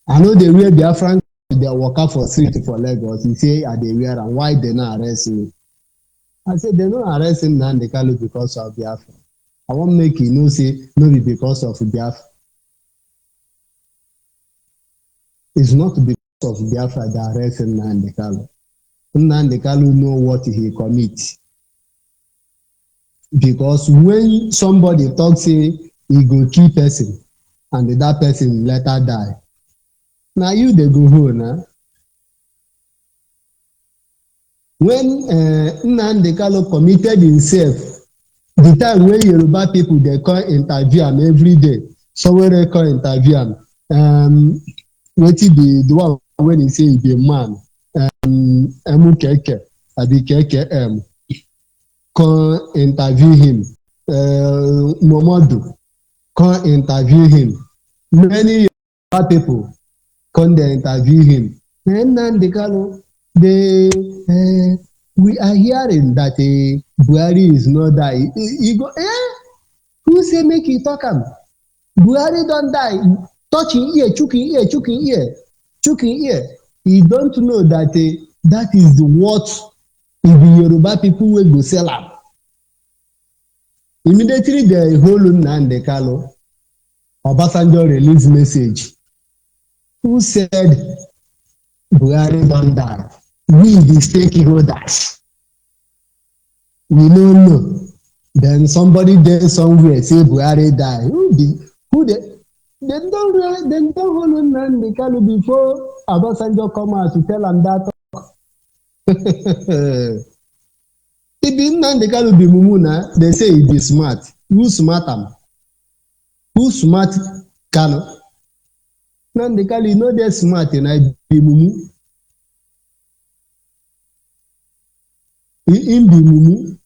I know they wear Biafran, they walk out for street for Lagos. He say, are they wear and why they not arrest me? I said, they don't arrest him now, they can't look because of Biafra. I won't make it no say, no be because of Biafra. It's not because of Biafra that arrest him now, they can't look. Nnamdi Kanu know what he commit. Because when somebody talks say he go kill person and that person later die, now you they go home now. when Nnamdi Kanu committed himself, the time when Yoruba people dey come interview am every day, Sowore come interview am. Wetin be the one when he say he be man? Emukeke abi keke come interview him. Momodu come interview him. Many Yoruba people come dey interview him. Nnamdi Kanu, we are hearing that Buhari is not die. He go, who say make he talk am? Buhari don die. Touch him ear, chook him ear, chook him ear, chook him ear. He don't know that that is what if the Yoruba people wey go sell am. Immediately they hold Nnamdi Kanu, Obasanjo release message. Who said Buhari don die? We the stakeholders. We don't know. Then somebody there somewhere say Buhari die. Who the dem don hold Nnamdi Kanu before Obasanjo come out to tell am that talk. If Nnamdi Kanu be mumu na, they say he be smart. Who smart am? Who smart Kanu? Nnamdi Kanu, you know they smart and I be mumu. He be mumu.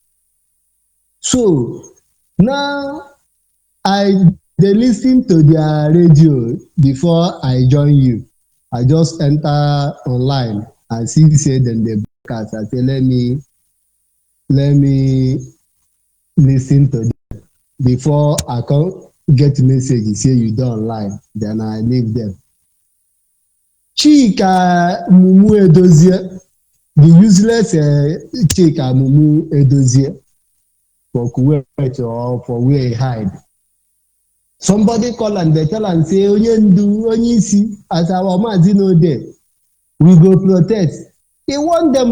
So now they listen to their radio before I join you. I just enter online and see say them they broadcast. I say let me listen to them before I come get message say you don online. Then I leave them. Chika Mumu Edozie, the useless Chika Mumu Edozie for Kuwait or for where he hide. Somebody call and they tell and say, Onyisi, as our Mazi no there, we go protest. He want them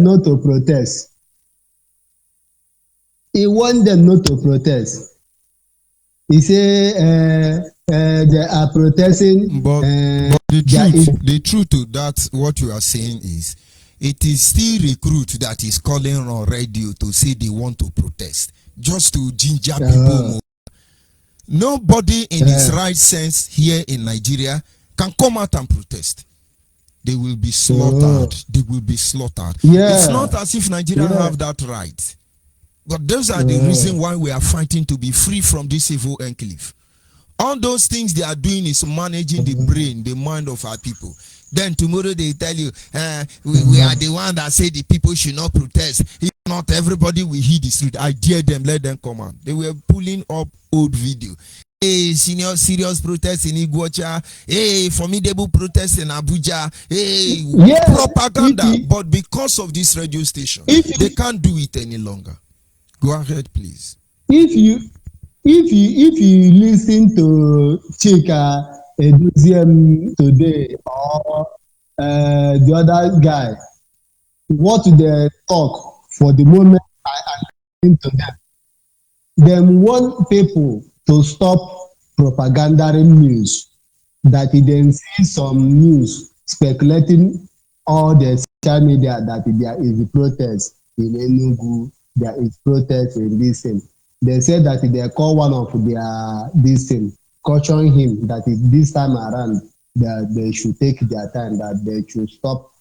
not to protest. He want them not to protest. He say they are protesting. But the truth to that, what you are saying is, it is still recruit that is calling on radio to say they want to protest, just to ginger people more. Nobody in his right sense here in Nigeria can come out and protest. They will be slaughtered. They will be slaughtered. It's not as if Nigeria have that right. But those are the reason why we are fighting to be free from this evil enclave. All those things they are doing is managing the brain, the mind of our people. Then tomorrow they tell you, we are the one that say the people should not protest. If not, everybody will heed the street. I dare them, let them come out. They were pulling up old video. Hey, serious protest in Iguacha. Hey, formidable protest in Abuja. Hey, propaganda. But because of this radio station, they can't do it any longer. Go ahead, please. If you listen to Chika Eduziem today or the other guy, what they talk for the moment I am listening to them. Them want people to stop propagandering news. That they then see some news speculating all the social media that there is a protest in Enugu, there is protest in this thing. They said that they call one of their this thing, caution him that if this time around that they should take their time, that they should stop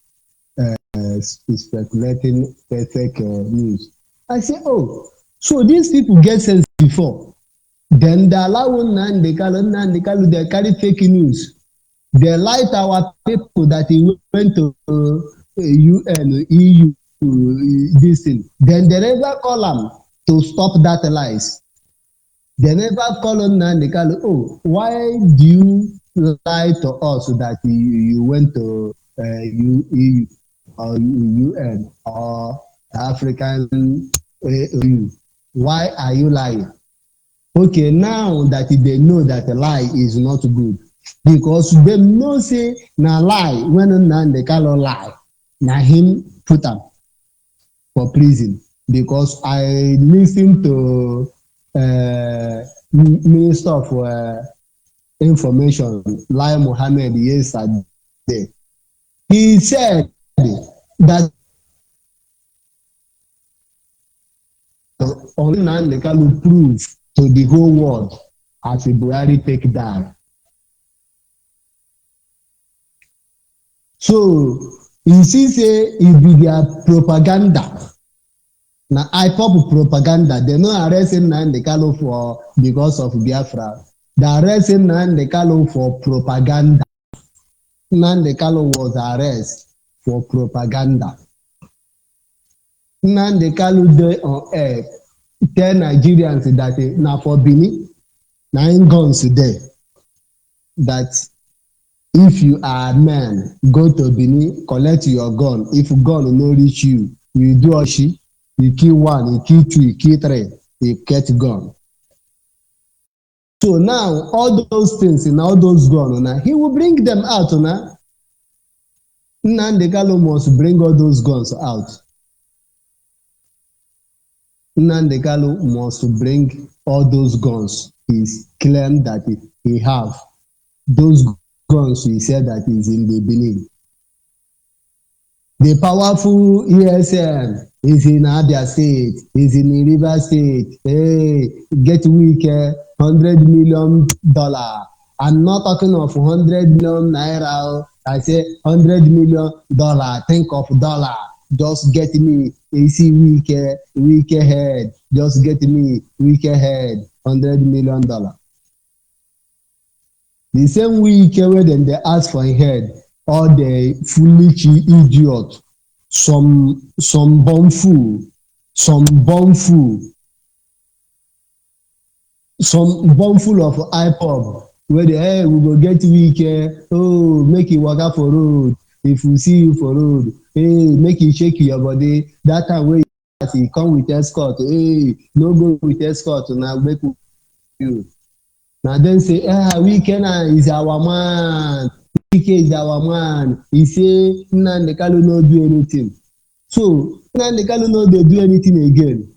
speculating fake news. I say, oh, so these people get sense before. Then they allow Nnamdi Kanu, they carry fake news. They light our people that he went to UN, EU, this thing. Then they never call them to stop that lies. They never call on Nnamdi Kanu, oh, why do you lie to us that you went to EU or UN or African EU? Why are you lying? Okay, now that they know that a lie is not good, because they know say na lie when Nnamdi Kanu lie, na him put am for prison. Because I listened to Minister of Information, Lai Mohammed, yesterday. He said that only Nnamdi Kanu prove to the whole world as a Buhari take down. So you see say e be their propaganda. Na IPOB propaganda. They no arrest Nnamdi Kanu for because of Biafra. They arrest Nnamdi Kanu for propaganda. Nnamdi Kanu was arrested for propaganda. Nnamdi Kanu dey on air tell Nigerians that na for Benin, na im guns there. That if you are a man, go to Benin, collect your gun. If gun no reach you, you do oshi, you kill one, you kill two, you kill three, you get gun. So now all those things and all those guns, now he will bring them out now. Nnamdi Kanu must bring all those guns out. Nnamdi Kanu must bring all those guns he claimed that he have. Those guns he said that is in the Benin. The powerful ESN is in Abia State, is in Rivers State. Hey, get weak, $100 million. I'm not talking of 100 million naira. I say $100 million. Think of dollar. Just get me AC weak head. Just get me weak head. $100 million. The same week when they ask for a head, all the foolish idiot, some bumfool, some bumfool of IPOB, where they hey, we go get weak, oh, make it walk out for road. If we see you for road, hey, make you shake your body. That time when you come with escort, hey, no go with escort, now make you. Now then say, Weekend is our man. Wike is our man. He say, Nnamdi Kanu no do anything. So, Nnamdi Kanu no dey do anything again.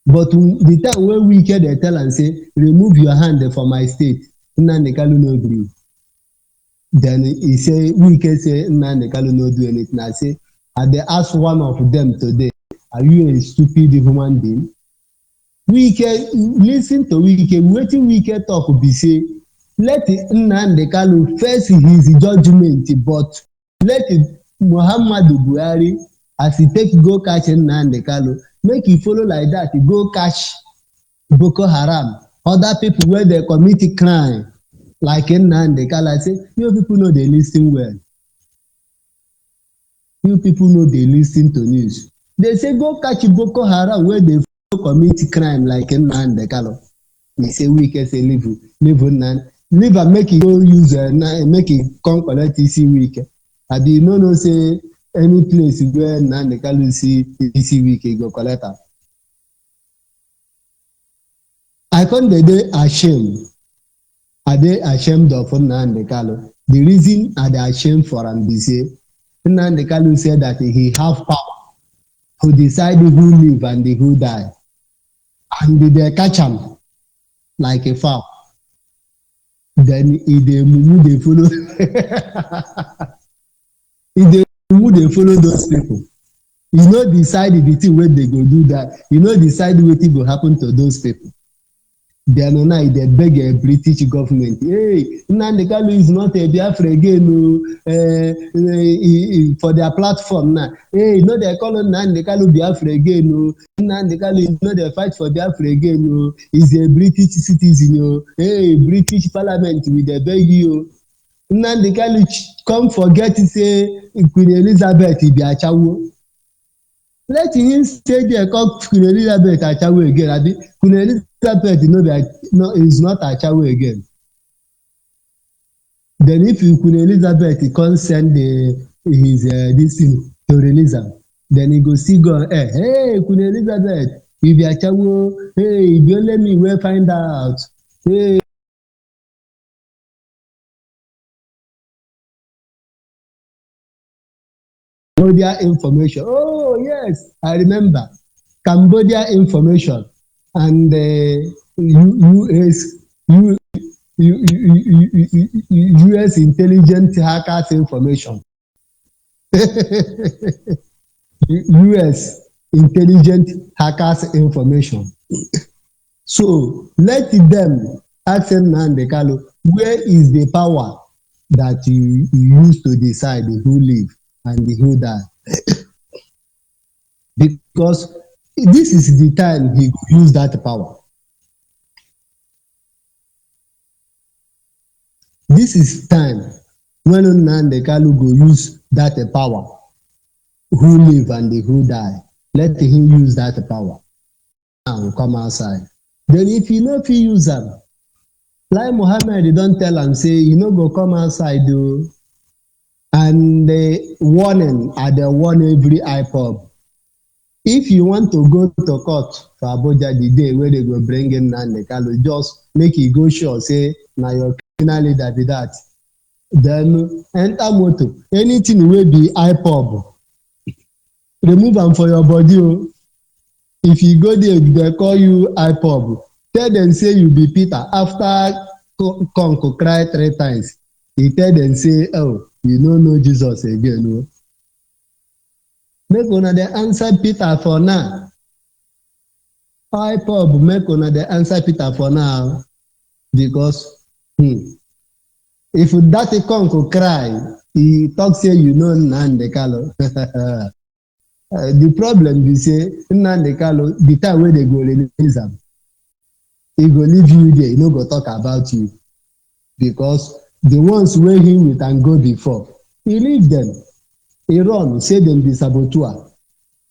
But the time when Wike dey tell am say, remove your hand from my state, Nnamdi Kanu no gree. Then he say, Wike say, Nnamdi Kanu no do anything. I say, I dey ask one of them today, are you a stupid human being? Wike, listen to Wike, wetin Wike talk be say, let Nnamdi Kanu face his judgment, but let Muhammadu Buhari, as he take go catch Nnamdi Kanu, make he follow like that, he go catch Boko Haram, other people wey dey commit crime, like Nnamdi Kanu. I say, you people no dey lis ten well. You people no dey lis ten to news. They say go catch Boko Haram wey dey commit crime like Nnamdi Kanu. He say Wike say leave am make he go use make he come collect isi Wike. Abi you no know say any place where Nnamdi Kanu see isi Wike go collect am. I come dey ashamed. I dey ashamed of Nnamdi Kanu. The reason I dey ashamed for am be say Nnamdi Kanu said that he have power to decide who live and who die. And they catch am like a fowl. Then if dey mumu dey follow if dey mumu dey follow those people. You no decide the thing wey dey go do that. You no decide wetin go happen to those people. Then now they beg a British government, hey, Nnamdi Kanu is not a Biafra again for their platform now. Hey, no, they call Nnamdi Kanu Biafra again. Nnamdi Kanu is not a fight for Biafra again. He's a British citizen. Hey, British Parliament with the beg you. Nnamdi Kanu come forget to say Queen Elizabeth be Achawo. Let him stay there call Queen Elizabeth Achawo again. Abi Queen Elizabeth is not Achawo again. Then if Queen Elizabeth can't send his this thing to release am, then he go still go hey Queen Elizabeth, if you Achawo, hey if you let me well find out, hey. Cambodia information. Oh yes, I remember Cambodia information and US intelligence hackers information. US intelligent hackers information. So let them ask Nnamdi Kanu, where is the power that you use to decide who live and who die? Because this is the time he will use that power. This is time when Nnamdi Kanu go use that power, who live and who die. Let him use that power and come outside. Then if he no fit use am, like Mohammed don tell am say you no go come outside o. And the warning, I dey warn every IPOB. If you want to go to court for Abuja the day wey they go bring in Nnamdi Kanu, just make e go sure say na your criminal leader be that. Then enter motor. Anything wey be IPOB, remove am for your body o. If you go there, they call you IPOB. Tell them say you be Peter. After Conk cry 3 times, he tell them say, oh, you no know Jesus again. No? Make una dey answer Peter for now. IPOB, make una dey answer Peter for now. Because if that Conk cry, he talk say you know Nnamdi Kanu. The problem be say Nnamdi Kanu, the time wey they go release am, he go leave you there, he no go talk about you. Because the ones wey him with and go before, he leave them. He run, say them be saboteur.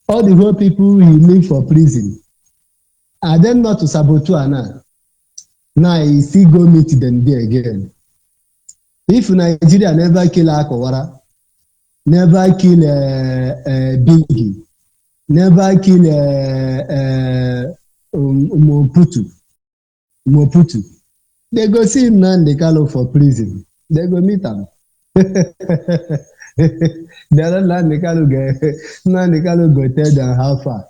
All the whole people he leave for prison, are them not to saboteur now? Now he still go meet them there again. If Nigeria never kill Akowara, never kill Biggie, never kill Moputu. They go see Nnamdi Kanu for prison. They go meet am. Then Nnamdi Kanu go tell them how far.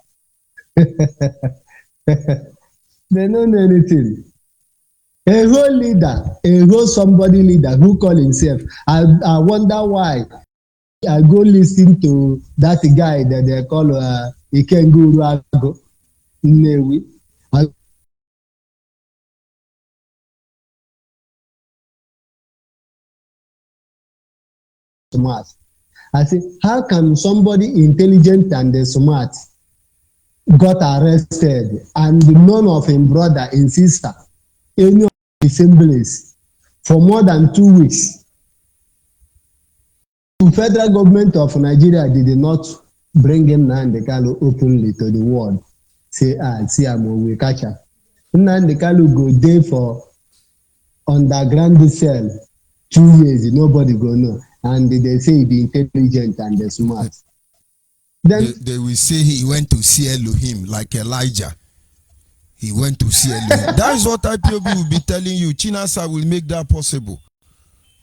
They don't know anything. A whole leader, a whole somebody leader who call himself. I wonder why. I go listen to that guy that they call Ikenguru Ago Nnewi. Smart. I say, how can somebody intelligent and smart got arrested and none of him brother and sister any of the same place for more than 2 weeks? The federal government of Nigeria did not bring him Nnamdi Kanu openly to the world. Say, see, we catch her. Nnamdi Kanu go there for underground cell 2 years, nobody go know. And they say he be intelligent and smart. Then they will say he went to see Elohim like Elijah. He went to see Elohim. That is what IPOB will be telling you. Chinasa will make that possible.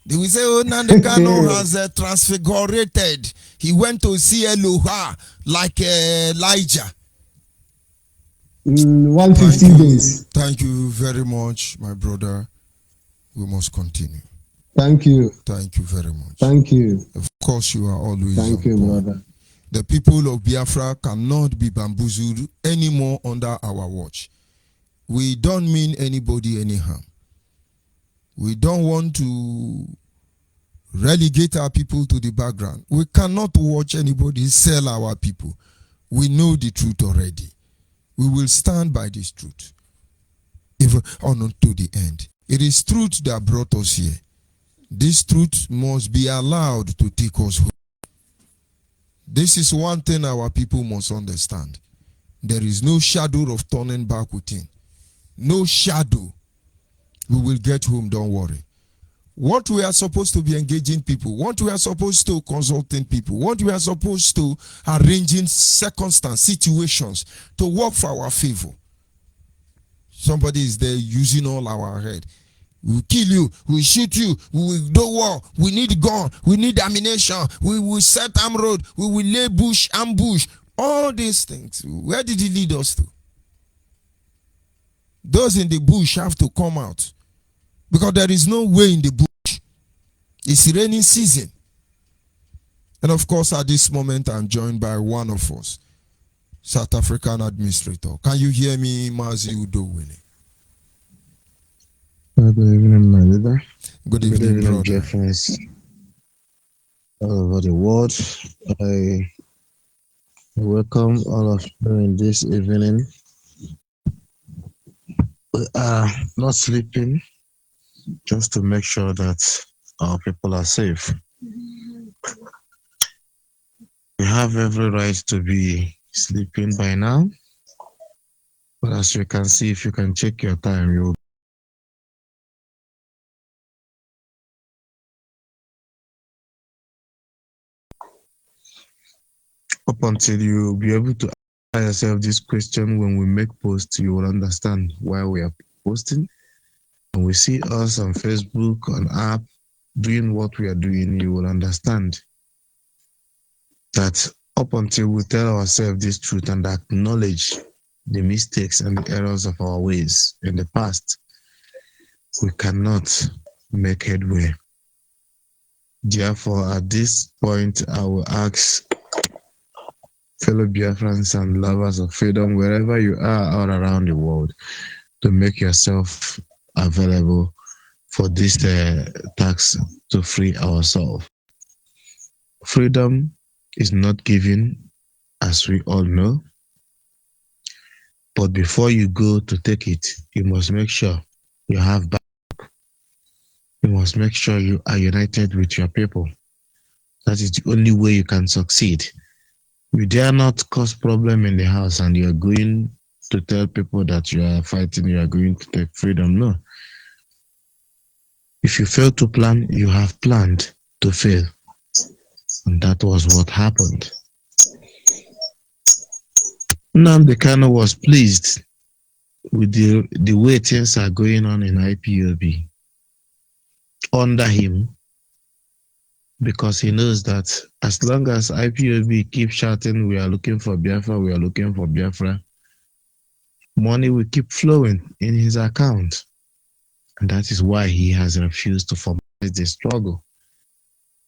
They will say, oh, Nnamdi Kanu has transfigurated. He went to see Elohim like Elijah. 150 days. Thank you very much, my brother. We must continue. Thank you. Thank you very much. Thank you. Of course, you are always. Thank you, brother. The people of Biafra cannot be bamboozled anymore under our watch. We don't mean anybody any harm. We don't want to relegate our people to the background. We cannot watch anybody sell our people. We know the truth already. We will stand by this truth, even on to the end. It is truth that brought us here. This truth must be allowed to take us home. This is one thing our people must understand. There is no shadow of turning back within. No shadow. We will get home, don't worry. What we are supposed to be engaging people, what we are supposed to consulting people, what we are supposed to arranging circumstances, situations to work for our favor. Somebody is there using all our head. We will kill you, we will shoot you, we will do war, we need gun, we need ammunition, we will set arm road, we will lay bush, ambush, all these things. Where did he lead us to? Those in the bush have to come out because there is no way in the bush. It's raining season. And of course, at this moment, I'm joined by one of us, South African administrator. Can you hear me, Mazi Udowini? Good evening, my leader. Good evening, brother. dear friends all over the world. I welcome all of you in this evening. We are not sleeping just to make sure that our people are safe. We have every right to be sleeping by now, but as you can see, if you can check your time, you up until you be able to ask yourself this question when we make posts, you will understand why we are posting. When we see us on Facebook, on app, doing what we are doing, you will understand that up until we tell ourselves this truth and acknowledge the mistakes and the errors of our ways in the past, we cannot make headway. Therefore, at this point, I will ask fellow Biafrans and lovers of freedom, wherever you are all around the world, to make yourself available for this task to free ourselves. Freedom is not given, as we all know, but before you go to take it, you must make sure you have back. You must make sure you are united with your people. That is the only way you can succeed. You dare not cause problem in the house and you are going to tell people that you are fighting, you are going to take freedom. No. If you fail to plan, you have planned to fail. And that was what happened. Nnamdi Kanu was pleased with the way things are going on in IPOB under him, because he knows that as long as IPOB keeps shouting, we are looking for Biafra, we are looking for Biafra, money will keep flowing in his account. And that is why he has refused to formalize the struggle,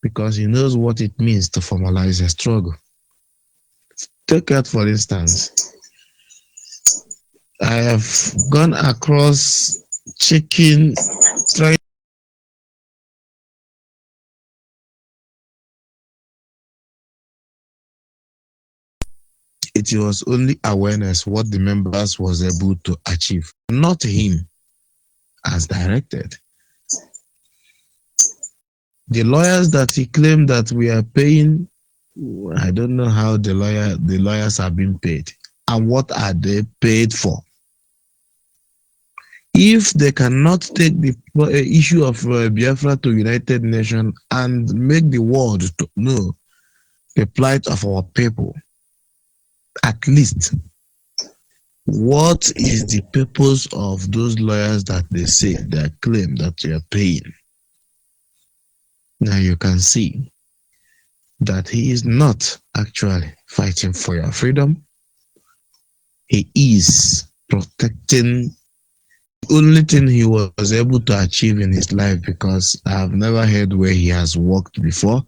because he knows what it means to formalize a struggle. Take out, for instance, I have gone across checking, trying. It was only awareness what the members was able to achieve, not him as directed. The lawyers that he claimed that we are paying, I don't know how the lawyers are being paid and what are they paid for. If they cannot take the issue of Biafra to United Nations and make the world to know the plight of our people, at least what is the purpose of those lawyers that they say, they claim that you are paying? Now you can see that he is not actually fighting for your freedom. He is protecting the only thing he was able to achieve in his life, because I have never heard where he has worked before.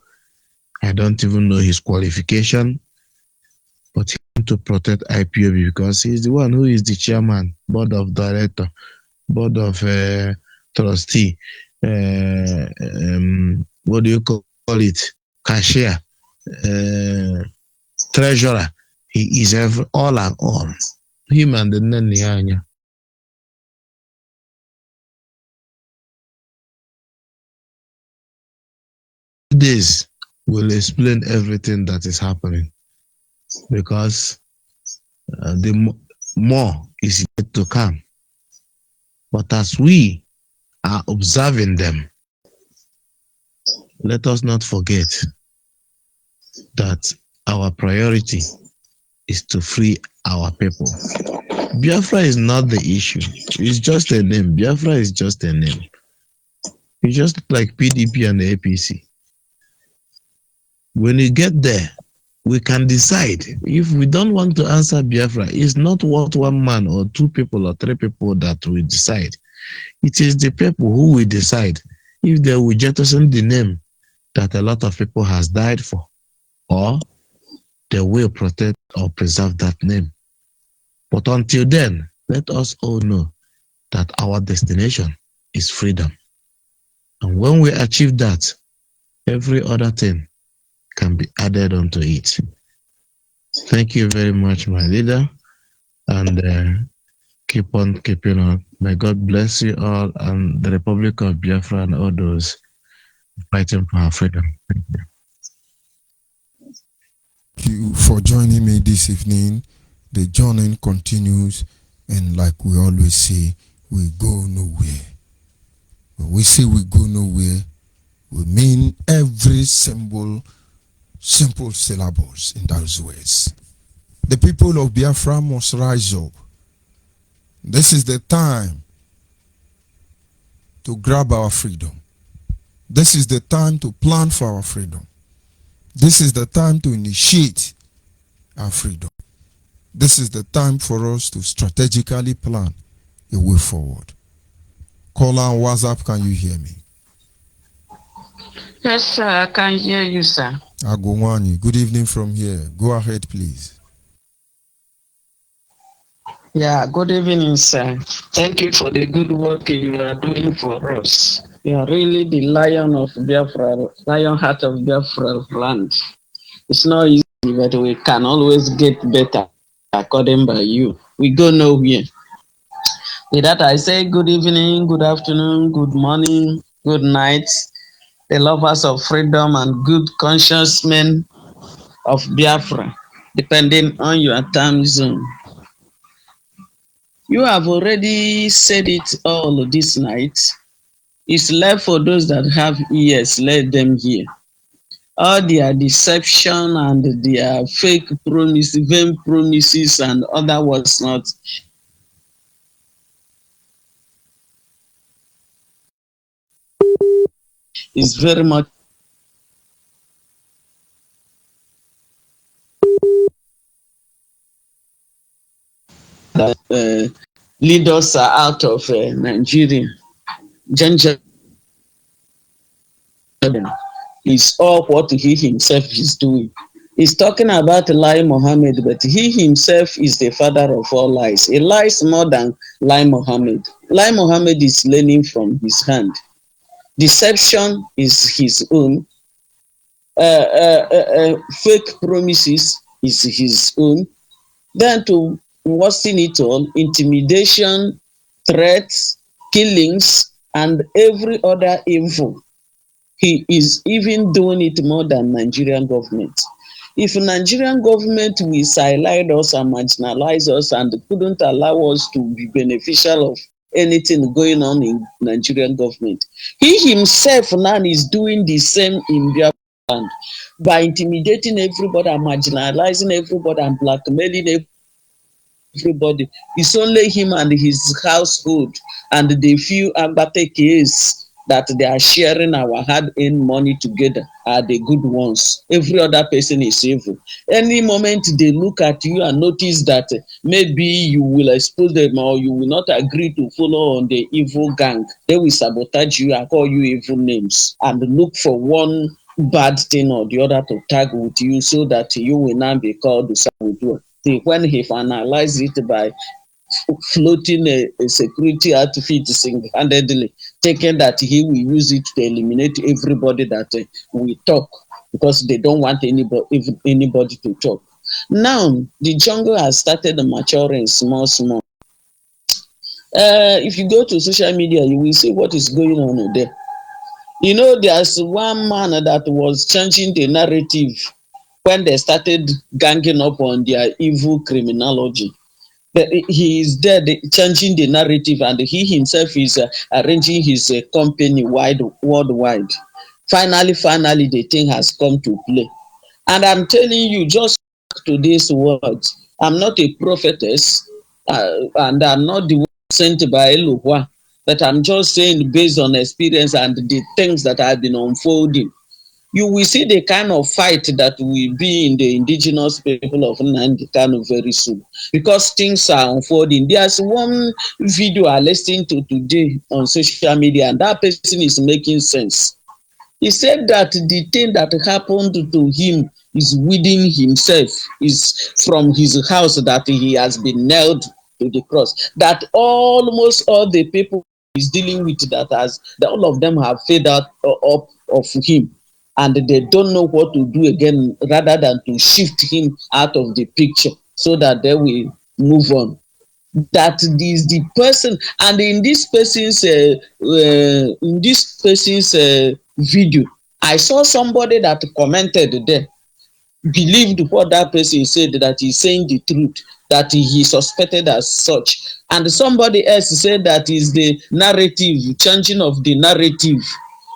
I don't even know his qualification, but he wants to protect IPOB because he's the one who is the chairman, board of director, board of trustee, what do you call it, cashier, treasurer. He is all and all. Him and the Nanyanya. This will explain everything that is happening, because the more is yet to come. But as we are observing them, let us not forget that our priority is to free our people. Biafra is not the issue. It's just a name. Biafra is just a name. It's just like PDP and the APC. When you get there, we can decide. If we don't want to answer Biafra, it's not what one man or two people or three people that will decide. It is the people who will decide if they will jettison the name that a lot of people has died for. or they will protect or preserve that name. But until then, let us all know that our destination is freedom. And when we achieve that, every other thing can be added onto it. Thank you very much, my leader, and keep on keeping on. May God bless you all and the Republic of Biafra and all those fighting for our freedom. Thank you. Thank you for joining me this evening. The journey continues, and like we always say, we go nowhere. When we say we go nowhere, we mean every simple syllables in those words. The people of Biafra must rise up. This is the time to grab our freedom. This is the time to plan for our freedom. This is the time to initiate our freedom. This is the time for us to strategically plan a way forward. Caller on WhatsApp, can you hear me? Yes, sir, I can hear you, sir. Agowani, good evening from here. Go ahead, please. Yeah, good evening, sir. Thank you for the good work you are doing for us. You are really the lion of Biafra, lion heart of Biafra land. It's not easy, but we can always get better according by you. We go nowhere. With that, I say good evening, good afternoon, good morning, good night. The lovers of freedom and good conscious men of Biafra, depending on your time zone. You have already said it all this night. It's left for those that have ears, let them hear. All their deception and their fake promises, vain promises, and other was not. Is very much that leaders are out of Nigeria. Ginger is all what he himself is doing. He's talking about Lai Mohammed, but he himself is the father of all lies. He lies more than Lai Mohammed. Lai Mohammed is learning from his hand. Deception is his own. Fake promises is his own. Then to worsen it all, intimidation, threats, killings, and every other evil. He is even doing it more than Nigerian government. If Nigerian government will silence us and marginalize us and couldn't allow us to be beneficial of anything going on in Nigerian government, he himself now is doing the same in Biafra by intimidating everybody and marginalizing everybody and blackmailing everybody. It's only him and his household and the few Agbatekes that they are sharing our hard-earned money together are the good ones. Every other person is evil. Any moment they look at you and notice that maybe you will expose them or you will not agree to follow on the evil gang, they will sabotage you and call you evil names and look for one bad thing or the other to tag with you so that you will now be called the saboteur. When he finalized it by floating a security outfit single-handedly, taking that he will use it to eliminate everybody that we talk because they don't want anybody to talk. Now, the jungle has started maturing small. If you go to social media, you will see what is going on there. You know, there's one man that was changing the narrative when they started ganging up on their evil criminology. He is there changing the narrative, and he himself is arranging his company worldwide. Finally, the thing has come to play. And I'm telling you, just today's words, I'm not a prophetess, and I'm not the one sent by Elohua, but I'm just saying based on experience and the things that have been unfolding. You will see the kind of fight that will be in the indigenous people of Nnamdi Kanu very soon, because things are unfolding. There's one video I listened to today on social media, and that person is making sense. He said that the thing that happened to him is within himself, is from his house that he has been nailed to the cross. That almost all the people he's dealing with, that all of them have fed up of him, and they don't know what to do again rather than to shift him out of the picture so that they will move on. That is the person, and in this person's video, I saw somebody that commented there, believed what that person said, that he's saying the truth, that he suspected as such. And somebody else said that is the narrative, changing of the narrative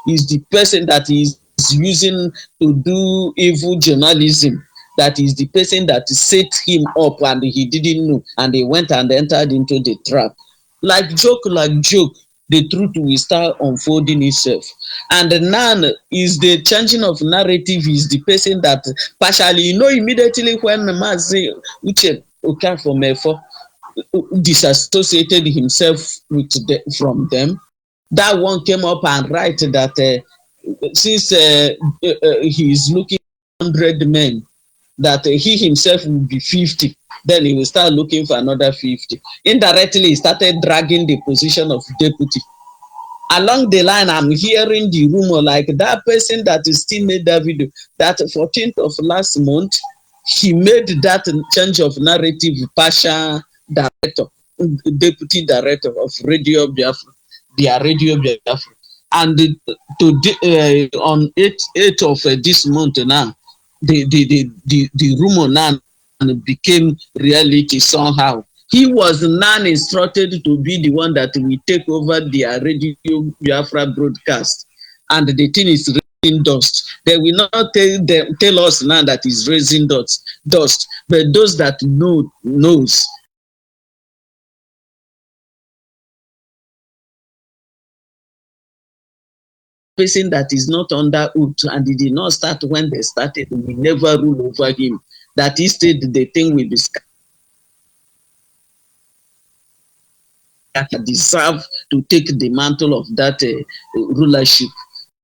is the person that is using to do evil journalism. That is the person that set him up and he didn't know, and he went and entered into the trap. Like joke, the truth will start unfolding itself. And now is the changing of narrative is the person that partially, immediately when Mazi Uche Okafor Mefo disassociated himself from them, that one came up and write that since he is looking at 100 men, that he himself will be 50, then he will start looking for another 50. Indirectly, he started dragging the position of deputy. Along the line, I'm hearing the rumor like that person that still made that video, that 14th of last month, he made that change of narrative, partial director, deputy director of Radio Biafra, their Radio Biafra. And on 8th of this month now, the rumor now became reality somehow. He was now instructed to be the one that will take over their Radio Biafra broadcast. And the thing is raising dust. They will not tell us now that it's raising dust. But those that knows. Person that is not under oath and he did not start when they started, will never rule over him. That instead the thing will be that deserve to take the mantle of that rulership.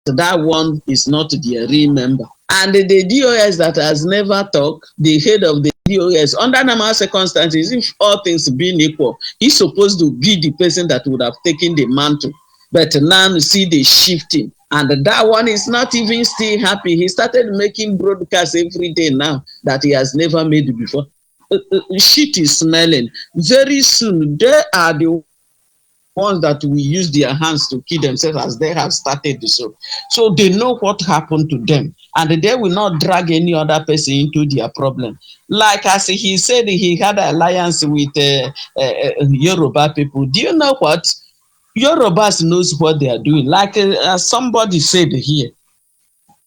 So that one is not the real member. And the DOS that has never talked, the head of the DOS, under normal circumstances, if all things being equal, he's supposed to be the person that would have taken the mantle. But now you see the shifting. And that one is not even still happy. He started making broadcasts every day now that he has never made before. Shit is smelling. Very soon, they are the ones that will use their hands to kill themselves as they have started so. So they know what happened to them. And they will not drag any other person into their problem. Like as he said, he had an alliance with Yoruba people. Do you know what? Yorubas knows what they are doing. Like as somebody said here,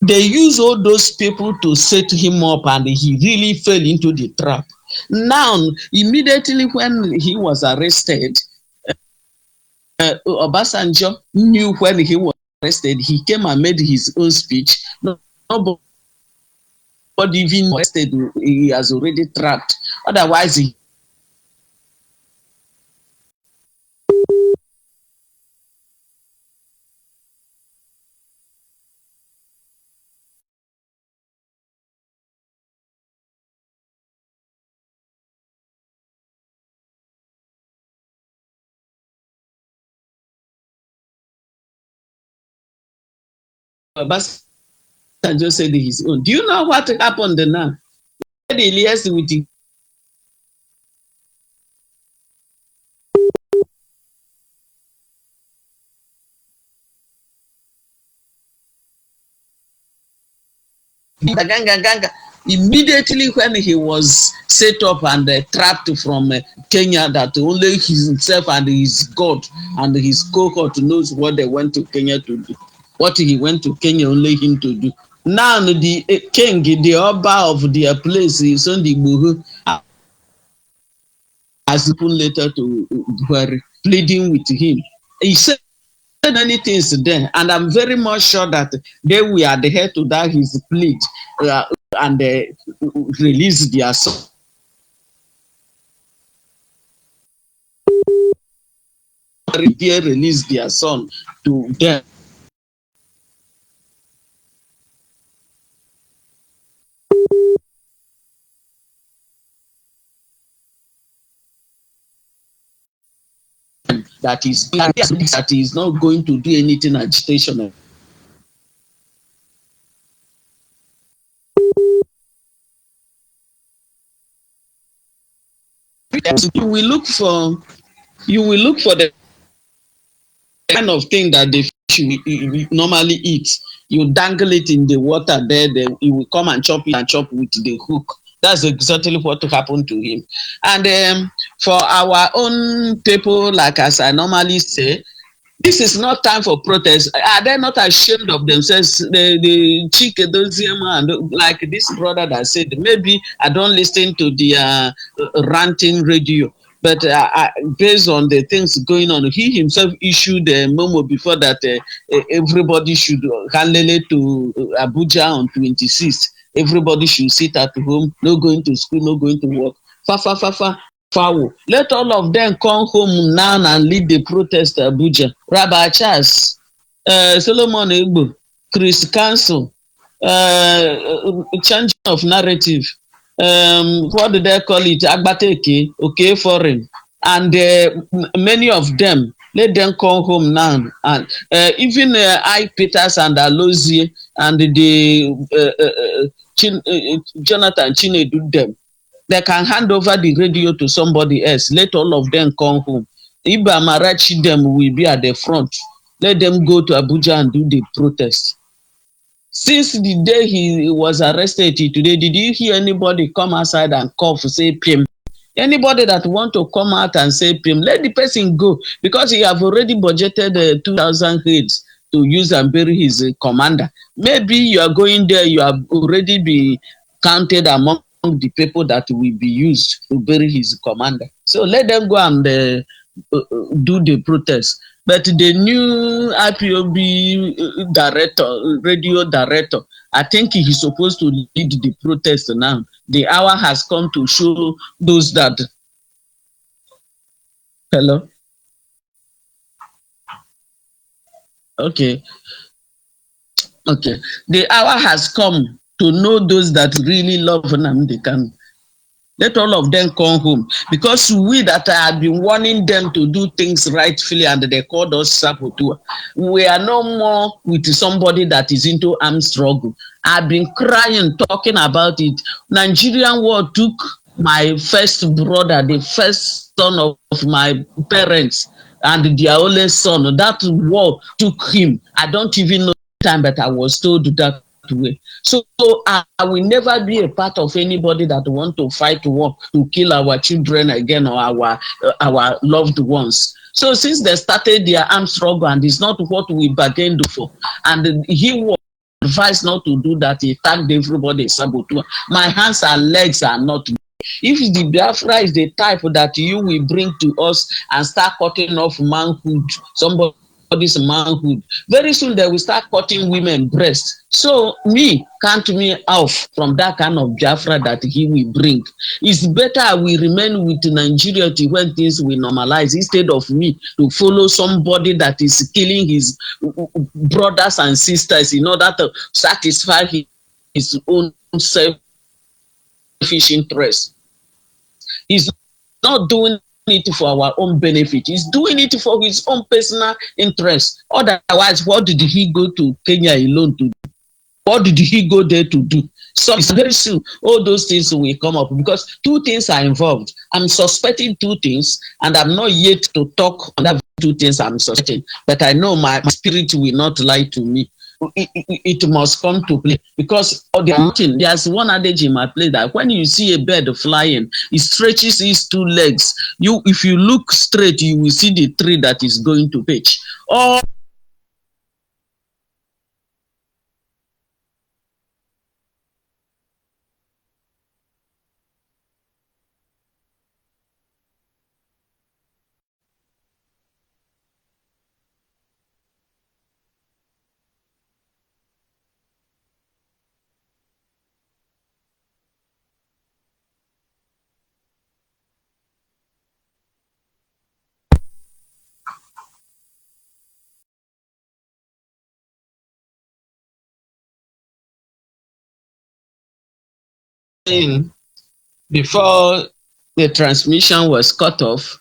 they use all those people to set him up and he really fell into the trap. Now, immediately when he was arrested, Obasanjo knew when he was arrested, he came and made his own speech. Nobody even arrested, he has already trapped. Otherwise, he Obasanjo said his own. Do you know what happened now? The liaison with the Ganga. Immediately when he was set up and trapped from Kenya, that only himself and his God and his cohort knows what they went to Kenya to do. What he went to Kenya, only him to do. Now the king, the Oba of their place, is on the Buhu, has put letter to Buhari, pleading with him. He said many things then, and I'm very much sure that they will adhere to that his plea and release their son. Release their son to them. them that is not going to do anything agitation. You will look for the kind of thing that the fish will normally eat. You dangle it in the water there, then it will come and chop it and chop with the hook. That's exactly what happened to him. And for our own people, like as I normally say, this is not time for protest. Are they not ashamed of themselves? The Chike Doziema and like this brother that said, maybe I don't listen to the ranting radio. But based on the things going on, he himself issued a memo before that everybody should handle it to Abuja on 26th. Everybody should sit at home, no going to school, no going to work. Foul. Let all of them come home now and lead the protest Abuja. Rabbi Charles, Solomon Egbo, Chris Council, changing of narrative. What do they call it? Agbateke, okay, foreign. And many of them, let them come home now. And even I, Peters and Alozie and the Jonathan Chinedu them. They can hand over the radio to somebody else. Let all of them come home. Iba Marachi them will be at the front. Let them go to Abuja and do the protest. Since the day he was arrested today, did you hear anybody come outside and cough, say PM? Anybody that want to come out and say PM, let the person go, because he have already budgeted 2,000 heads to use and bury his commander. Maybe you are going there, you have already been counted among the people that will be used to bury his commander. So let them go and do the protest. But the new IPOB director, radio director, I think he's supposed to lead the protest now. The hour has come to show those that. Hello? Okay. Okay. The hour has come to know those that really love Nnamdi Kanu. Let all of them come home, because we that have been warning them to do things rightfully and they called us saboteur. We are no more with somebody that is into armed struggle. I've been crying, talking about it. Nigerian war took my first brother, the first son of my parents, and their only son. That war took him. I don't even know the time, but I was told that way. So I will never be a part of anybody that want to fight war to kill our children again or our loved ones. So since they started their armed struggle and it's not what we bargained for, and he was advised not to do that, he tagged everybody saboteur. My hands and legs are not. If the Biafra is the type that you will bring to us and start cutting off manhood, somebody's manhood, very soon they will start cutting women breasts. So count me off from that kind of Biafra that he will bring. It's better we remain with Nigeria when things will normalize, instead of me to follow somebody that is killing his brothers and sisters in order to satisfy his own selfish interest. He's not doing it for our own benefit. He's doing it for his own personal interest. Otherwise, what did he go to Kenya alone to do? What did he go there to do? So it's very soon all those things will come up, because two things are involved. I'm suspecting two things, and I'm not yet to talk on that two things I'm suspecting. But I know my spirit will not lie to me. It must come to play, because there's one adage in my place that when you see a bird flying, it stretches its two legs. If you look straight, you will see the tree that is going to pitch. Or before the transmission was cut off,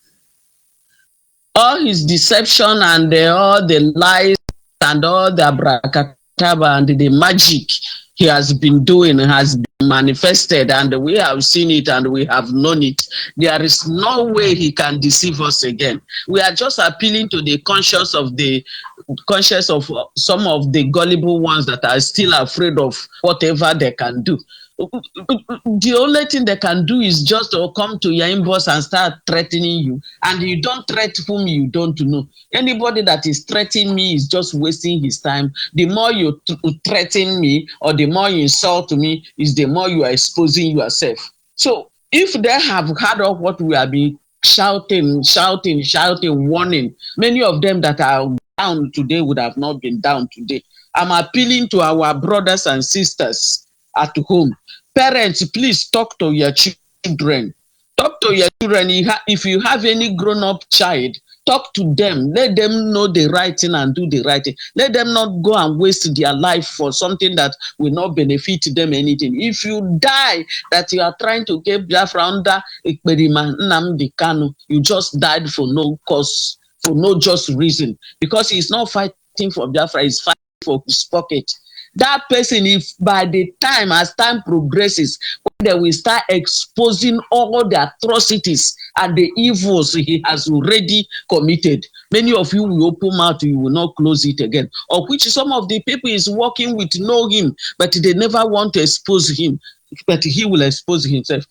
all his deception and all the lies and all the abracadabra and the magic he has been doing has been manifested, and we have seen it and we have known it. There is no way he can deceive us again. We are just appealing to the conscience of some of the gullible ones that are still afraid of whatever they can do. The only thing they can do is just to come to your inbox and start threatening you, and you don't threaten whom you don't know. Anybody that is threatening me is just wasting his time. The more you threaten me or the more you insult me is the more you are exposing yourself. So if they have heard of what we have been shouting, warning, many of them that are down today would have not been down today. I'm appealing to our brothers and sisters at home. Parents, please talk to your children. Talk to your children. If you have any grown-up child, talk to them. Let them know the right thing and do the right thing. Let them not go and waste their life for something that will not benefit them anything. If you die that you are trying to get Biafra under Ekperima Nnamdi Kanu, you just died for no cause, for no just reason, because he's not fighting for Biafra, he's fighting for his pocket. That person, if by the time, as time progresses, when they will start exposing all the atrocities and the evils he has already committed, many of you will open mouth, you will not close it again. Of which some of the people is working with know him, but they never want to expose him, but he will expose himself.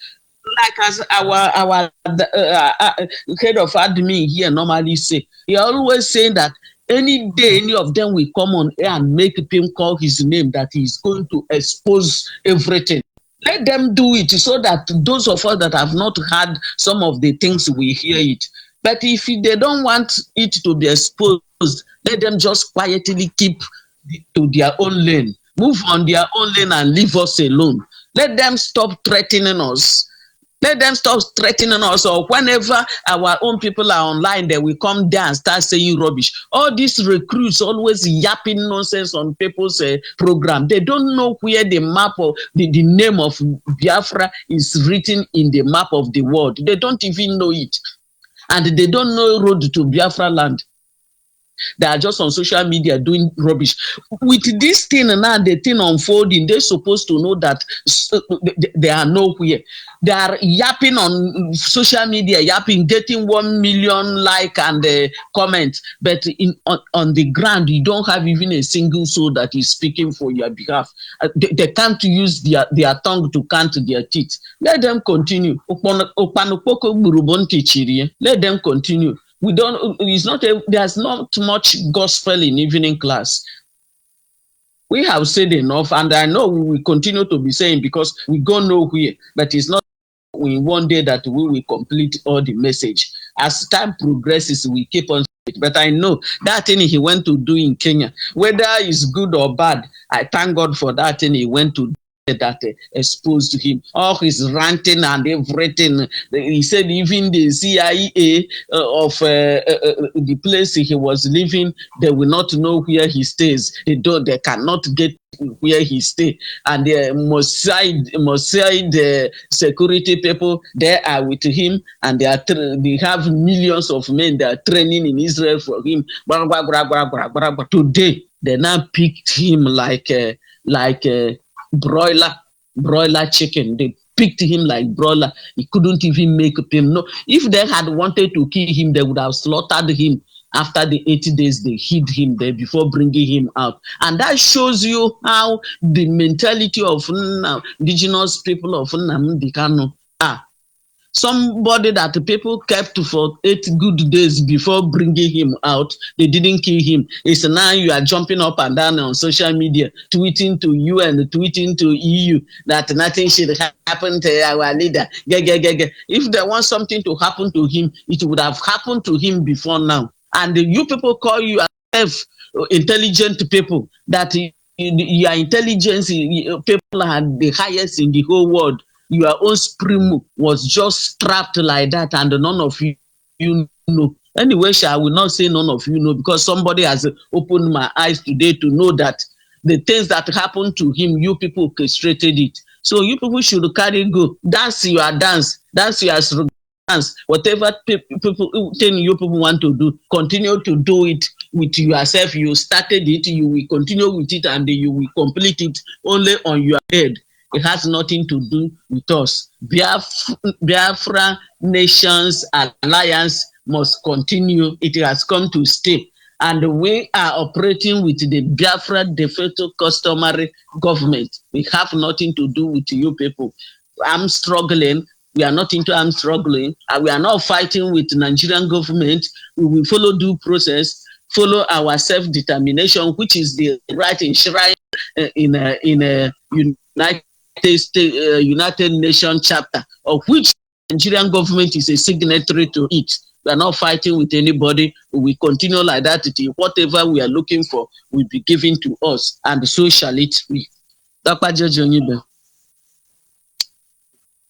Like as our head of admin here normally say, he always saying that any day any of them will come on air and make him call his name, that he's going to expose everything. Let them do it so that those of us that have not heard some of the things we hear it. But if they don't want it to be exposed, let them just quietly keep to their own lane, move on their own lane and leave us alone. Let them stop threatening us. Let them stop threatening us, or whenever our own people are online, they will come there and start saying rubbish. All these recruits always yapping nonsense on people's program. They don't know where the map of the name of Biafra is written in the map of the world. They don't even know it. And they don't know road to Biafra land. They are just on social media doing rubbish. With this thing now, the thing unfolding, they're supposed to know that they are nowhere. They are yapping on social media, yapping, getting 1 million like and comment, but on the ground, you don't have even a single soul that is speaking for your behalf. They can't use their tongue to count their teeth. Let them continue. Let them continue. We don't. It's not. There's not much gospel in evening class. We have said enough, and I know we will continue to be saying because we go nowhere. But it's not in one day that we will complete all the message. As time progresses, we keep on. But I know that thing he went to do in Kenya, whether it's good or bad, I thank God for that thing he went to do that exposed to him. All his ranting and everything. He said even the CIA of the place he was living, they will not know where he stays. They cannot get where he stays. And the Mossad security people, they are with him, and they have millions of men that are training in Israel for him. Today, they now picked him like broiler chicken. They picked him like broiler. He couldn't even make him. No, if they had wanted to kill him, they would have slaughtered him. After the 80 days, they hid him there before bringing him out. And that shows you how the mentality of indigenous people of Nnamdi Kanu are. Somebody that the people kept for 8 good days before bringing him out, they didn't kill him. It's now you are jumping up and down on social media, tweeting to UN, tweeting to EU that nothing should happen to our leader. If they want something to happen to him, it would have happened to him before now. And you people call you intelligent people, that your intelligence people are the highest in the whole world. Your own Supreme was just trapped like that, and none of you know. Anyway, I will not say none of you know, because somebody has opened my eyes today to know that the things that happened to him, you people orchestrated it. So you people should carry go. Dance your dance. Dance your whatever people thing you people want to do, continue to do it with yourself. You started it, you will continue with it, and you will complete it only on your head. It has nothing to do with us. Biafra Nations Alliance must continue. It has come to stay. And we are operating with the Biafra de facto customary government. We have nothing to do with you people. I'm struggling. We are not into armed struggling. And we are not fighting with the Nigerian government. We will follow due process, follow our self-determination, which is the right enshrined in a United Nations chapter, of which the Nigerian government is a signatory to it. We are not fighting with anybody. We continue like that till whatever we are looking for will be given to us, and so shall it be. Dr. George Onyibe.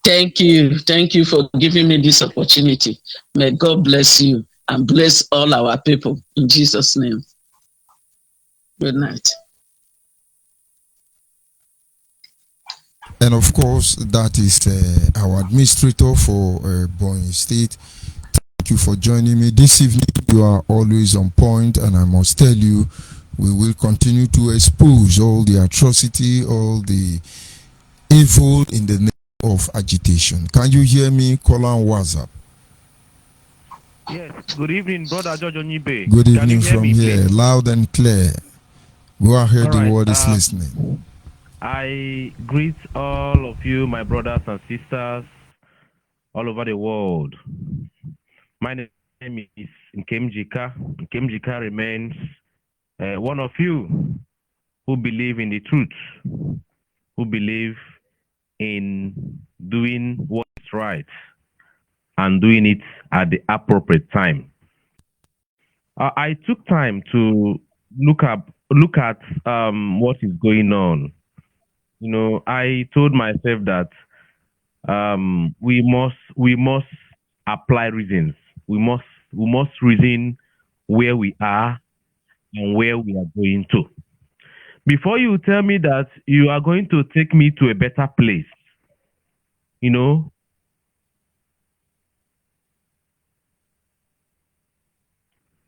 Thank you. Thank you for giving me this opportunity. May God bless you and bless all our people in Jesus' name. Good night. And of course, that is our administrator for Bonny State. Thank you for joining me this evening. You are always on point, and I must tell you, we will continue to expose all the atrocity, all the evil in the name of agitation. Can you hear me? Call on WhatsApp. Yes. Good evening, brother George Onyibe. Good evening from here, loud and clear. Go ahead, the world is listening. I greet all of you, my brothers and sisters, all over the world. My name is Nkemjika. Nkemjika remains one of you who believe in the truth, who believe in doing what is right and doing it at the appropriate time. I took time to look at what is going on. You know, I told myself that we must apply reasons. We must reason where we are and where we are going to. Before you tell me that you are going to take me to a better place, you know,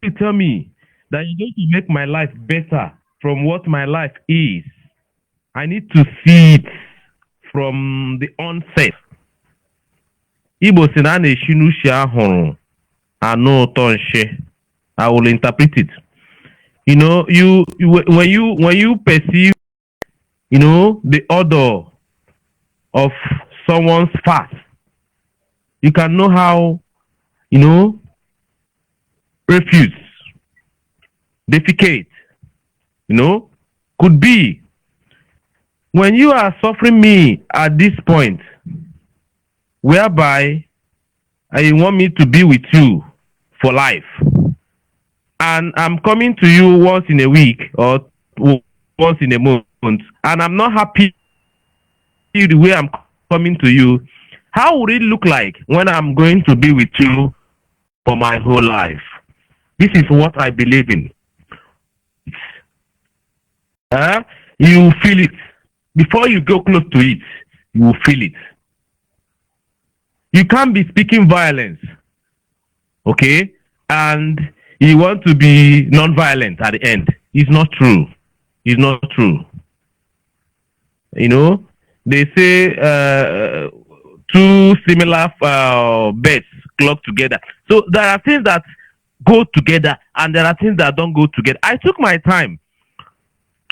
you tell me that you're going to make my life better from what my life is, I need to see it from the onset. Igbo si na na-eshi n'ushi ahụrụ anụ ụtọ nshi. I will interpret it. You know, when you perceive, you know, the odor of someone's fast, you can know how, you know, refuse, defecate, you know, could be. When you are suffering me at this point, whereby you want me to be with you for life, and I'm coming to you once in a week or once in a month, and I'm not happy the way I'm coming to you, how would it look like when I'm going to be with you for my whole life? This is what I believe in. You feel it. Before you go close to it, you will feel it. You can't be speaking violence, okay? And you want to be non-violent at the end. It's not true. It's not true. You know, they say two similar beds clock together. So there are things that go together and there are things that don't go together. I took my time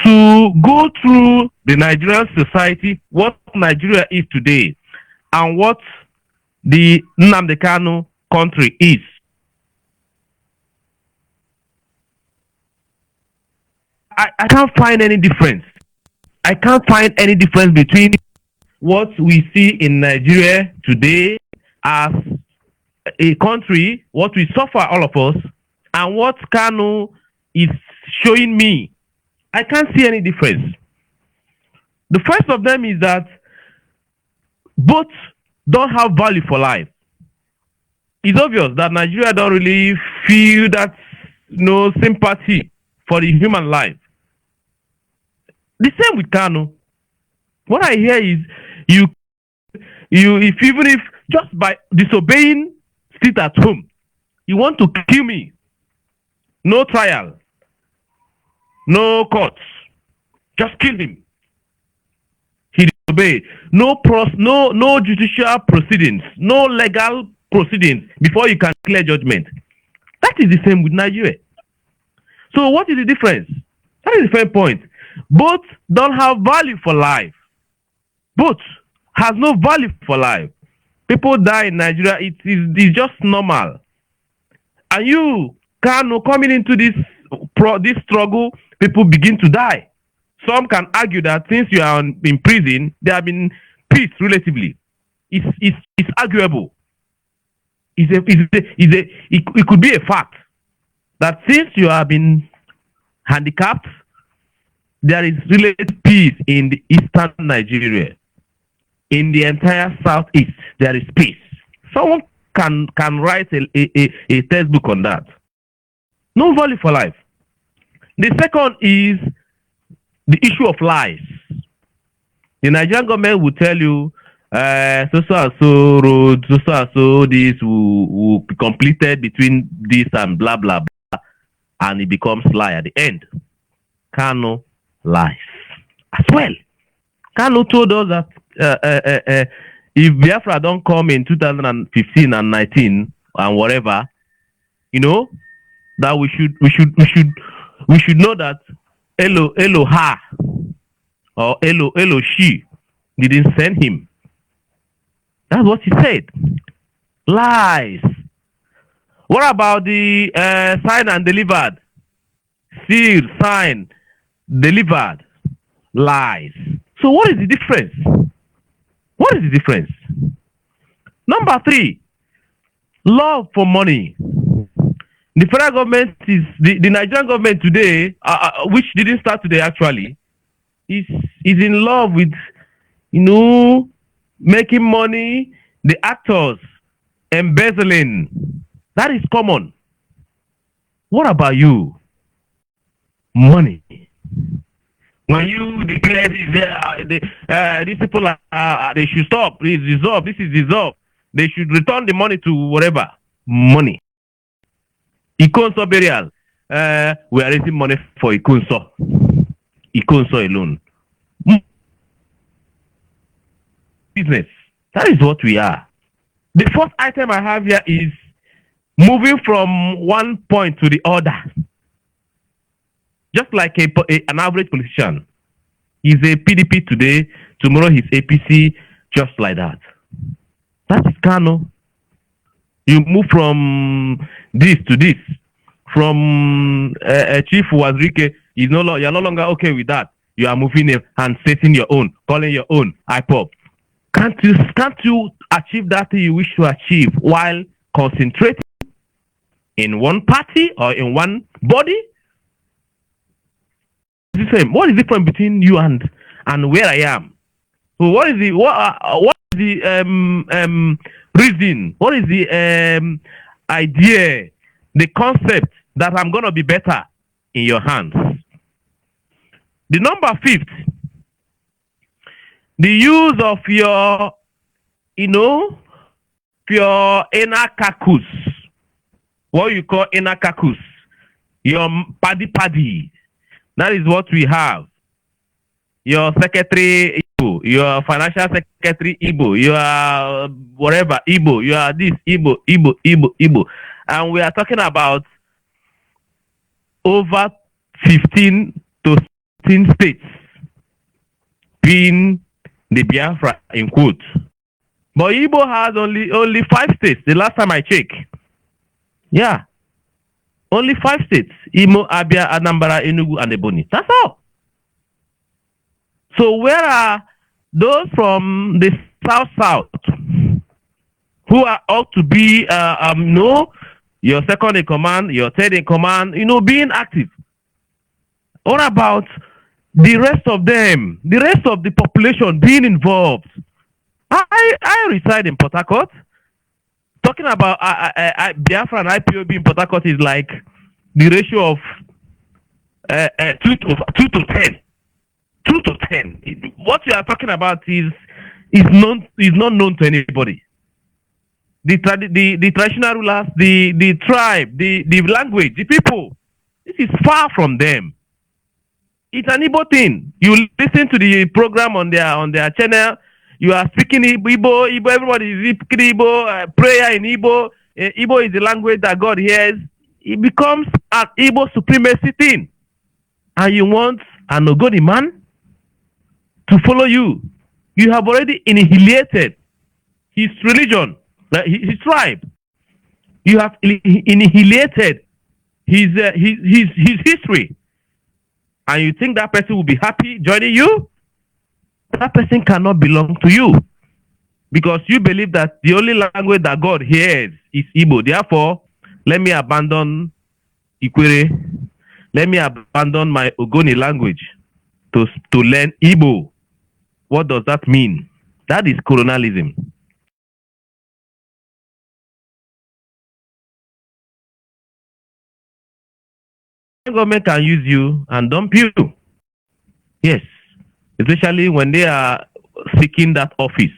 to go through the Nigerian society, what Nigeria is today, and what the Nnamdi Kanu country is. I can't find any difference. I can't find any difference between what we see in Nigeria today as a country, what we suffer, all of us, and what Kanu is showing me. I can't see any difference. The first of them is that both don't have value for life. It's obvious that Nigeria don't really feel that sympathy for the human life. The same with Kanu. What I hear is even if just by disobeying sit at home. You want to kill me. No trial. No courts. Just kill him. He disobeyed. No judicial proceedings. No legal proceedings before you can declare judgment. That is the same with Nigeria. So what is the difference? That is the same point. Both don't have value for life. Both has no value for life. People die in Nigeria. It's just normal. And you coming into this struggle, people begin to die. Some can argue that since you are in prison, there have been peace relatively. It's arguable. It could be a fact that since you have been handicapped, there is relative peace in the eastern Nigeria. In the entire southeast, there is peace. Someone can write a textbook on that. No value for life. The second is the issue of lies. The Nigerian government will tell you so road, so this will be completed between this and blah blah blah, and it becomes lie at the end. Kano lies as well. Kano told us that if Biafra don't come in 2015 and 19 and whatever, that we should know that Elo ha or Elo she didn't send him. That's what he said. Lies. What about the sign and delivered? Sealed, signed, delivered. Lies. So what is the difference? What is the difference? Number 3, love for money. The federal government is the Nigerian government today, which didn't start today actually, is in love with making money. The actors embezzling. That is common. What about you? Money. When you declare these people they should stop. This is dissolved. They should return the money to whatever. Money. Ikonso burial. We are raising money for Ikonso. Ikonso alone. Business. That is what we are. The first item I have here is moving from one point to the other. Just like an average politician. He's a PDP today, tomorrow he's APC, just like that. That is Kano. You move from this to this. From Chief Wazirike, you're no longer okay with that. You are moving and setting your own, calling your own IPOP. Can't you achieve that thing you wish to achieve while concentrating in one party or in one body? It's the same. What is the difference between you and where I am? So what is the reason? What is the idea, the concept that I'm gonna be better in your hands? The number 5th, the use of your inner caucus, what you call inner caucus, your paddy. That is what we have. Your secretary Igbo, your financial secretary Igbo, your whatever Igbo, you are this Igbo. And we are talking about over 15 to 16 states being the Biafra in quote. But Igbo has only 5 states, the last time I checked. Yeah. Only 5 states. Imo, Abia, Anambra, Enugu, and Ebonyi. That's all. So where are those from the south who are ought to be your second in command, your third in command, being active? What about the rest of them, the rest of the population being involved? I reside in Port Harcourt. Talking about Biafra and IPOB in Port Harcourt is like the ratio of 2 to 10. 2 to 10. What you are talking about is not known to anybody. the traditional rulers, the tribe, the language, the people. This is far from them. It's an Igbo thing. You listen to the program on their channel. You are speaking Igbo. Everybody is speaking Igbo. Prayer in Igbo. Igbo is the language that God hears. It becomes an Igbo supremacy thing, and you want an Ogoni man to follow you. You have already annihilated his religion, his tribe. You have annihilated his history. And you think that person will be happy joining you? That person cannot belong to you, because you believe that the only language that God hears is Igbo. Therefore, let me abandon Ikwere. Let me abandon my Ogoni language to learn Igbo. What does that mean? That is colonialism. Government can use you and dump you. Yes, especially when they are seeking that office.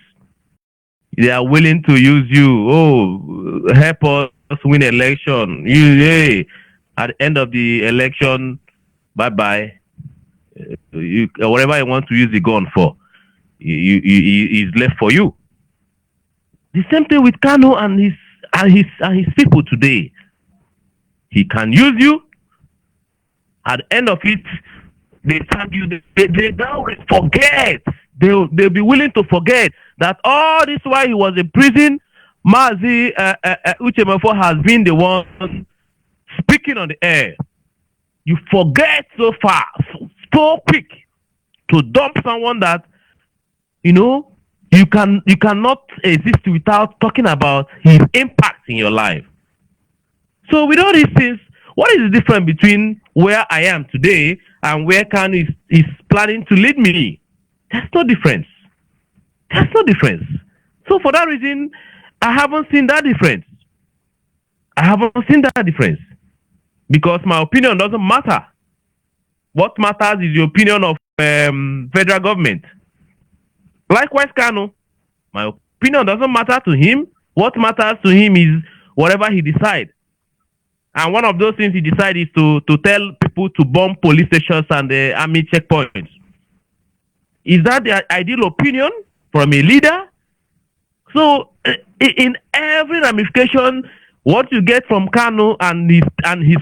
They are willing to use you. Oh, help us win election. Hey, at the end of the election, bye-bye. Whatever you want to use the gun for, is left for you. The same thing with Kano and his people today. He can use you. At the end of it, they thank you. They now forget. They'll be willing to forget that all this while he was in prison, Mazi Uchemefo has been the one speaking on the air. You forget so fast, so quick, to dump someone that you cannot exist without talking about his impact in your life. So with all these things, what is the difference between where I am today and where Kanu is planning to lead me? There's no difference. There's no difference. So for that reason, I haven't seen that difference. I haven't seen that difference. Because my opinion doesn't matter. What matters is the opinion of federal government. Likewise, Kanu, my opinion doesn't matter to him. What matters to him is whatever he decides. And one of those things he decided is to tell people to bomb police stations and the army checkpoints. Is that the ideal opinion from a leader? So, in every ramification, what you get from Kanu and his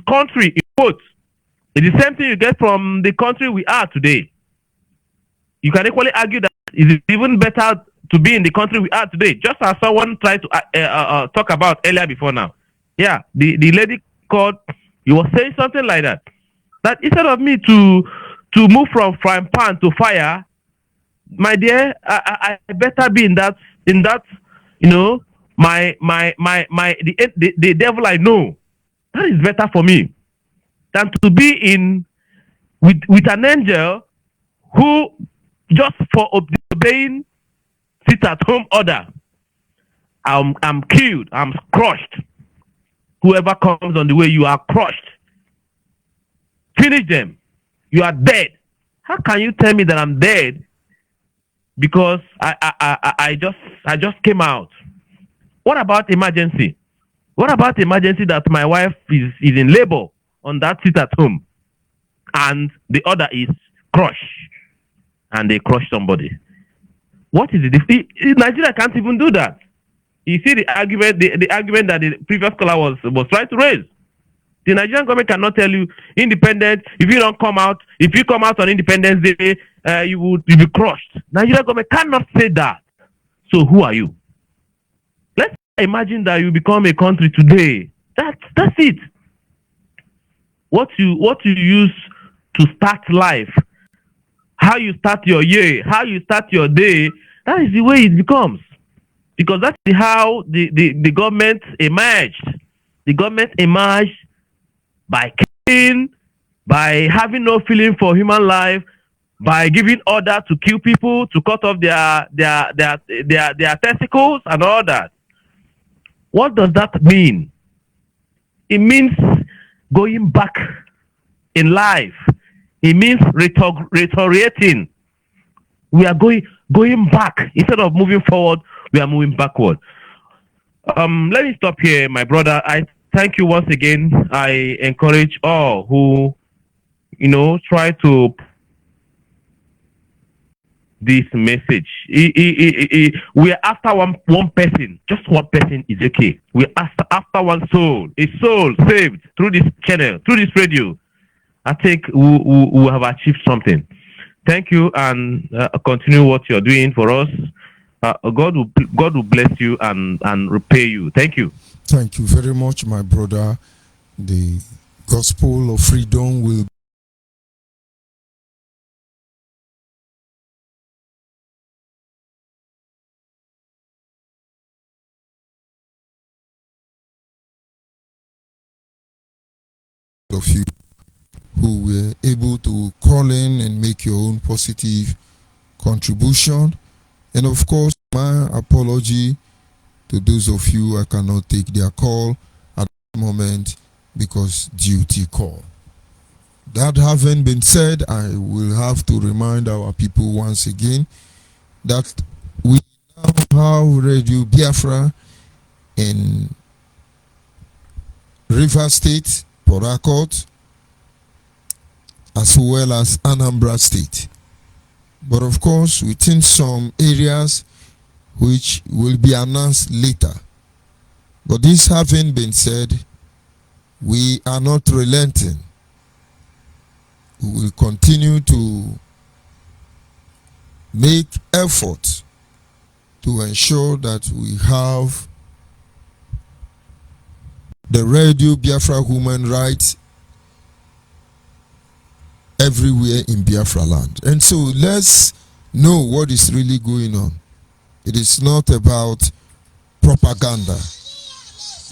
country, in quotes, is the same thing you get from the country we are today. You can equally argue that it is even better to be in the country we are today, just as someone tried to talk about earlier before now. Yeah, the lady called, you were saying something like that. That instead of me to move from frying pan to fire, my dear, I better be in that the devil I know. That is better for me than to be with an angel who, just for obeying sit at home order, I'm killed, I'm crushed. Whoever comes on the way, you are crushed. Finish them. You are dead. How can you tell me that I'm dead because I just came out? What about emergency? What about emergency that my wife is in labor on that seat at home, and the other is crushed, and they crush somebody? What is it? Nigeria can't even do that. You see the argument, the argument that the previous caller was trying to raise. The Nigerian government cannot tell you independent. If you don't come out, if you come out on Independence Day, you will be crushed. Nigerian government cannot say that. So who are you? Let's imagine that you become a country today. That's it. What you use to start life, how you start your year, how you start your day, that is the way it becomes. Because that's how the government emerged. The government emerged by killing, by having no feeling for human life, by giving order to kill people, to cut off their testicles and all that. What does that mean? It means going back in life. It means reiterating. We are going back. Instead of moving forward, we are moving backward. Let me stop here, my brother. I thank you once again. I encourage all who, try to this message. We are after one person. Just one person is okay. We are after one soul. A soul saved through this channel, through this radio. I think we have achieved something. Thank you, and continue what you're doing for us. God will bless you and repay you. Thank you. Thank you very much, my brother. The gospel of freedom will of you who were able to call in and make your own positive contribution. And of course, my apology to those of you I cannot take their call at the moment because duty call. That having been said, I will have to remind our people once again that we now have Radio Biafra in River State, Port Harcourt, as well as Anambra State. But of course, within some areas which will be announced later. But this having been said, we are not relenting. We will continue to make effort to ensure that we have the Radio Biafra human rights everywhere in Biafra land. And so let's know what is really going on. It is not about propaganda.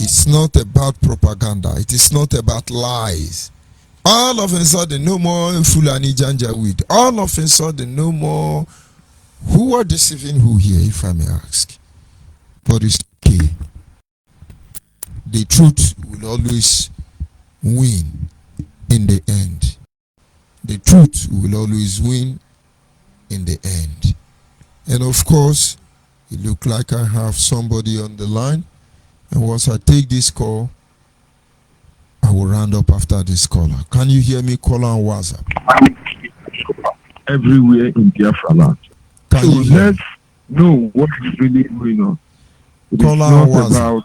It's not about propaganda. It is not about lies. All of a sudden, no more Fulani Janjaweed. All of a sudden, no more. Who are deceiving who here, if I may ask? But it's okay. The truth will always win in the end. The truth will always win in the end. And of course, it looks like I have somebody on the line. And once I take this call, I will round up after this caller. Can you hear me, caller on WhatsApp? Everywhere in Biafra land. Can So you hear let's know what is really going on. It is Caller not on WhatsApp. about.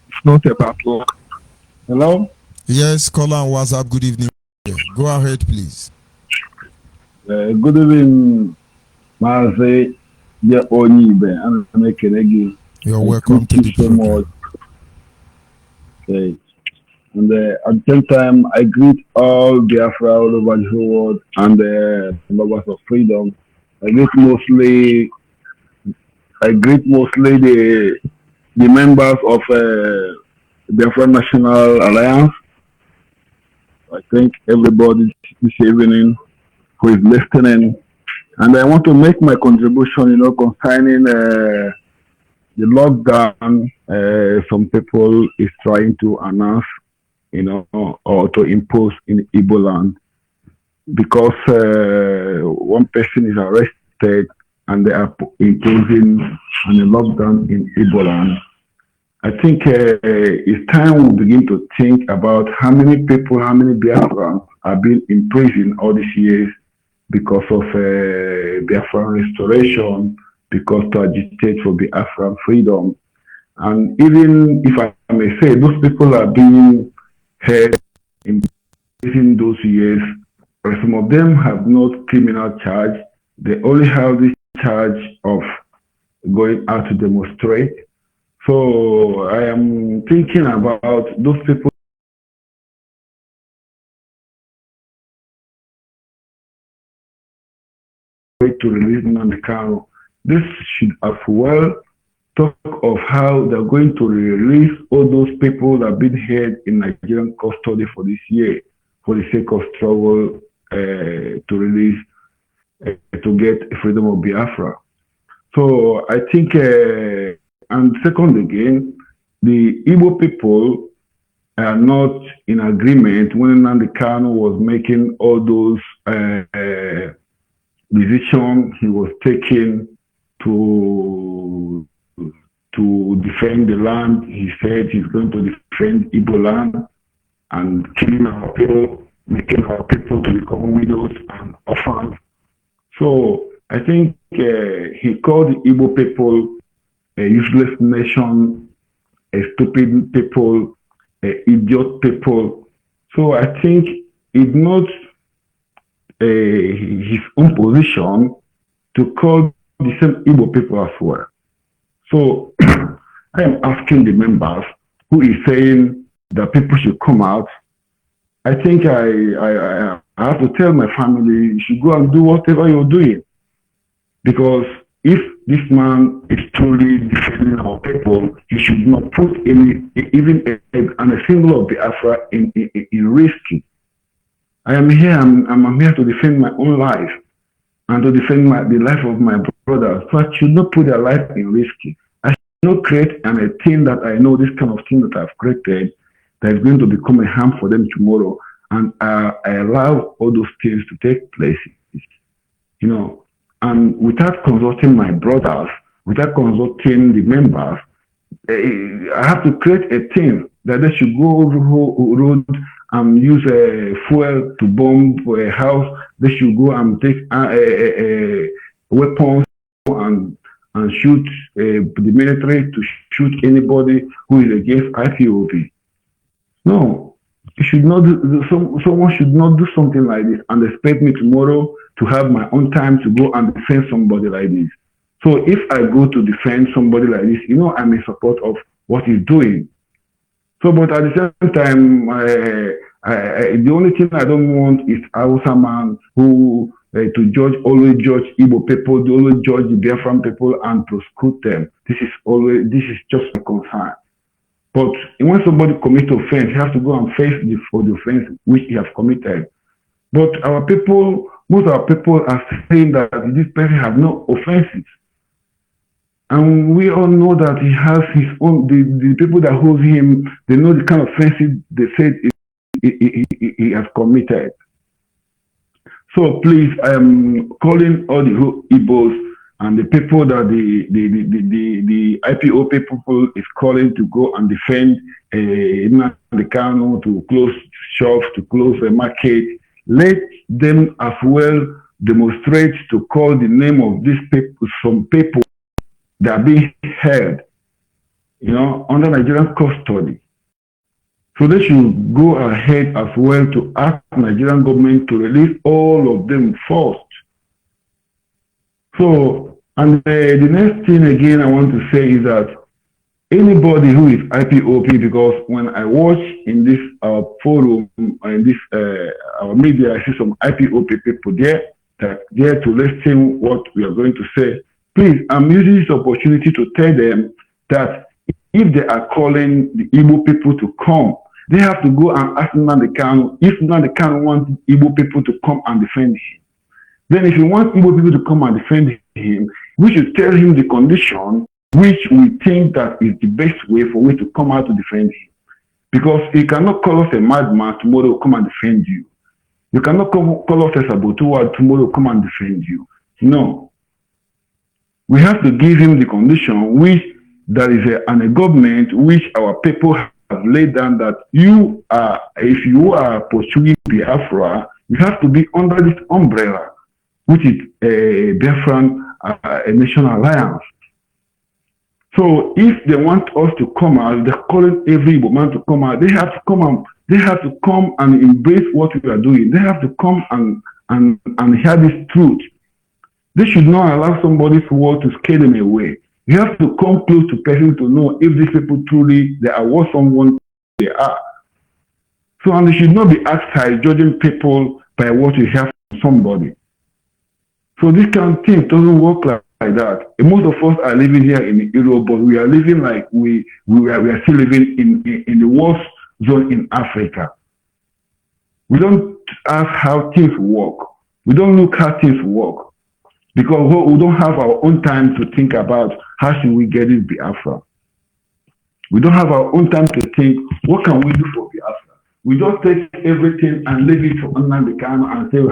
It's not about luck. Hello. Yes, caller on WhatsApp. Good evening. Go ahead, please. Good evening, Maze. Yeah, Onyibe. I'm making again. You're welcome to the so program. much. Okay. And at the same time, I greet all Biafra all over the whole world and the lovers of freedom. I greet mostly the members of Biafra National Alliance. I thank everybody this evening who is listening. And I want to make my contribution, concerning the lockdown some people is trying to announce, or to impose in Igbo land, because one person is arrested and they are imposing on a lockdown in Igbo land. I think it's time we begin to think about how many people, how many Biafrans have been in prison all these years because of Biafran restoration, because to agitate for Biafran freedom. And even if I may say, those people are being held in prison those years. Some of them have not criminal charge. They only have this charge of going out to demonstrate. So I am thinking about those people to release Nandekano. This should as well talk of how they're going to release all those people that have been held in Nigerian custody for this year, for the sake of struggle to release, to get freedom of Biafra. So I think, and second again, the Igbo people are not in agreement when Nandekano was making all those decisions he was taking to defend the land. He said he's going to defend Igbo land and killing our people, making our people to become widows and orphans. So I think he called the Igbo people a useless nation, a stupid people, a idiot people. So I think it's not his own position to call the same Igbo people as well. So I am asking the members who is saying that people should come out. I think I have to tell my family, you should go and do whatever you're doing. Because if this man is truly defending our people, he should not put even a symbol of Biafra in risk. I am here, I'm here to defend my own life and to defend the life of my brothers. So I should not put their life in risk. I should not create a thing that I know, this kind of thing that I've created, that is going to become a harm for them tomorrow. And I allow all those things to take place, you know. And without consulting my brothers, without consulting the members, I have to create a thing that they should go road and use fuel to bomb a house. They should go and take weapons and shoot the military to shoot anybody who is against IPOB. No, you should not someone should not do something like this and expect me tomorrow to have my own time to go and defend somebody like this. So if I go to defend somebody like this, you know, I'm in support of what he's doing. So, but at the same time, the only thing I don't want is Hausa man who always judge Igbo people, to always judge the Biafran people and prosecute them. This is just a concern. But when somebody commits offense, he has to go and face for the offense which he has committed. But our people, most of our people are saying that this person has no offenses. And we all know that he has his own, the people that hold him, they know the kind of offenses they said he has committed. So please, I am calling all the Igbos and the people that the IPOP people is calling to go and defend the Kano, to close shops, to close a market. Let them as well demonstrate to call the name of these people, some people that are being held, you know, under Nigerian custody. So they should go ahead as well to ask the Nigerian government to release all of them first. So, and the next thing again I want to say is that anybody who is IPOP, because when I watch in this forum, in this our media, I see some IPOP people there that there to listen what we are going to say. Please, I'm using this opportunity to tell them that if they are calling the Igbo people to come, they have to go and ask Nnamdi Kanu if Nnamdi Kanu wants Igbo people to come and defend him. Then if you want Igbo people to come and defend him, we should tell him the condition which we think that is the best way for we to come out to defend him. Because he cannot call us a madman tomorrow come and defend you. You cannot call us a saboteur tomorrow come and defend you. No. We have to give him the condition which there is a government which our people have laid down that you are, if you are pursuing Biafra, you have to be under this umbrella, which is a Biafran a national alliance. So if they want us to come out, they're calling every man to come out. They have to come and embrace what we are doing. They have to come and hear this truth. They should not allow somebody's word to scare them away. You have to come close to person to know if these people truly they are what someone they are. So, and they should not be outside judging people by what you hear from somebody. So this kind of thing doesn't work like that. And most of us are living here in Europe, but we are living like we are still living in the worst zone in Africa. We don't ask how things work. We don't look how things work. Because we don't have our own time to think about how should we get this Biafra. We don't have our own time to think, what can we do for Biafra? We just take everything and leave it to Nnamdi Kanu and say we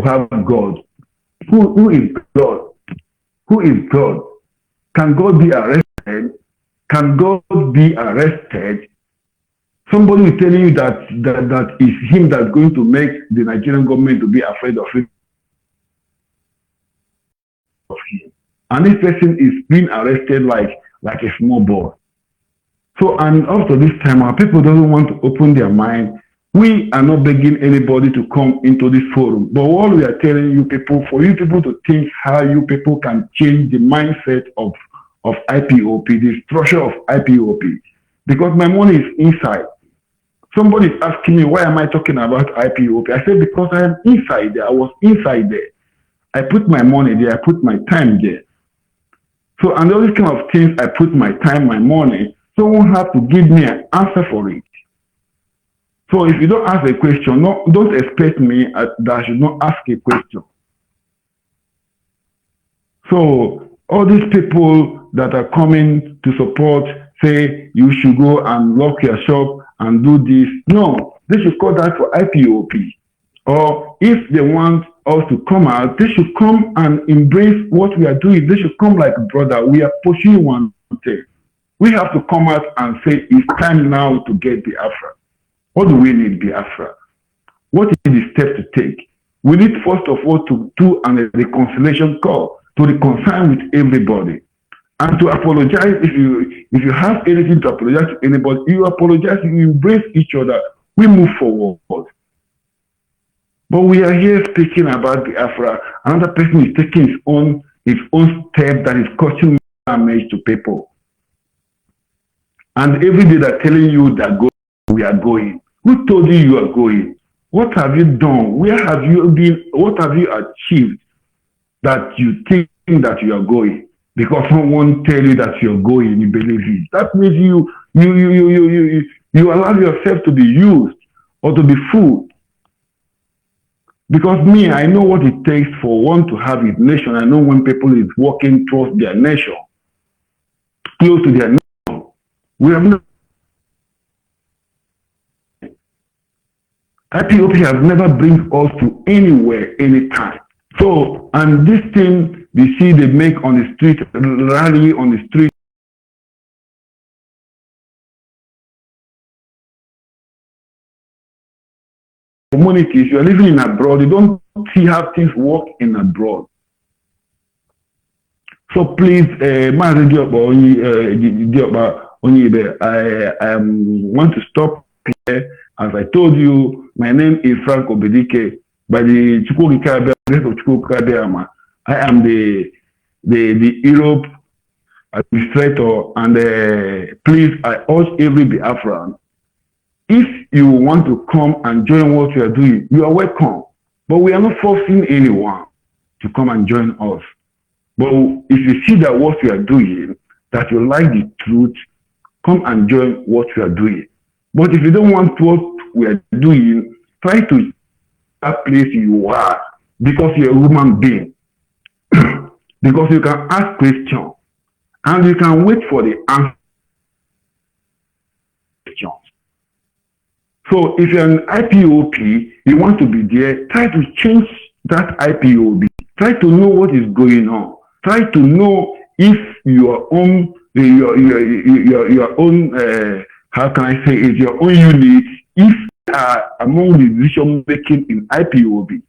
have God. Who is God? Who is God? Can God be arrested? Can God be arrested? Somebody is telling you that is him that's going to make the Nigerian government to be afraid of him. And this person is being arrested like a small boy. So, and up to this time, our people doesn't want to open their mind. We are not begging anybody to come into this forum. But what we are telling you people, for you people to think how you people can change the mindset of IPOP, the structure of IPOP. Because my money is inside. Somebody is asking me, why am I talking about IPOP? I said, because I am inside there. I was inside there. I put my money there. I put my time there. So, and all these kind of things, I put my time, my money. Someone has to give me an answer for it. So if you don't ask a question, don't expect me that I should not ask a question. So all these people that are coming to support, say you should go and lock your shop and do this. No, they should call that for IPOP. Or if they want us to come out, they should come and embrace what we are doing. They should come like brother. We are pushing one thing. We have to come out and say it's time now to get Biafra. What do we need Biafra? What is the step to take? We need first of all to do a reconciliation call, to reconcile with everybody. And to apologize if you have anything to apologize to anybody, you apologize, you embrace each other, we move forward. But we are here speaking about Biafra. Another person is taking his own step that is causing damage to people. And every day they're telling you that we are going. Who told you you are going? What have you done? Where have you been? What have you achieved that you think that you are going? Because someone tell you that you're going, you believe it. That means you allow yourself to be used or to be fooled. Because me, I know what it takes for one to have his nation. I know when people is walking towards their nation, close to their nation. We have not. IPOP has never bring us to anywhere, anytime. So, and this thing we see they make on the street, rally on the street. Communities, you are living in abroad, you don't see how things work in abroad. So please, Onyibe, I want to stop here. As I told you, my name is Frank Obedike. By the grace of Chukwukabeama, I am the Europe administrator, and please, I urge every Biafran, if you want to come and join what we are doing, you are welcome. But we are not forcing anyone to come and join us. But if you see that what we are doing, that you like the truth, come and join what we are doing. But if you don't want what we are doing, try to that place you are, because you're a human being. Because you can ask questions and you can wait for the answer. So if you're an IPOP, you want to be there, try to change that IPOP. Try to know what is going on. Try to know if your own how can I say it, your own unit, if among the decision making in IPOB.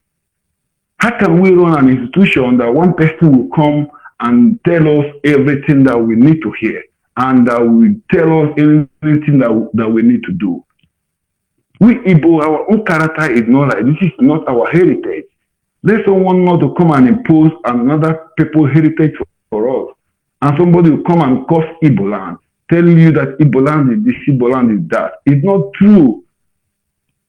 How can we run an institution that one person will come and tell us everything that we need to hear, and that will tell us everything that we need to do? We Igbo, our own character is not like this. Is not our heritage. Let someone not to come and impose another people's heritage for us, and somebody will come and curse Igbo land, telling you that Igbo land is this, Igbo land is that. It's not true.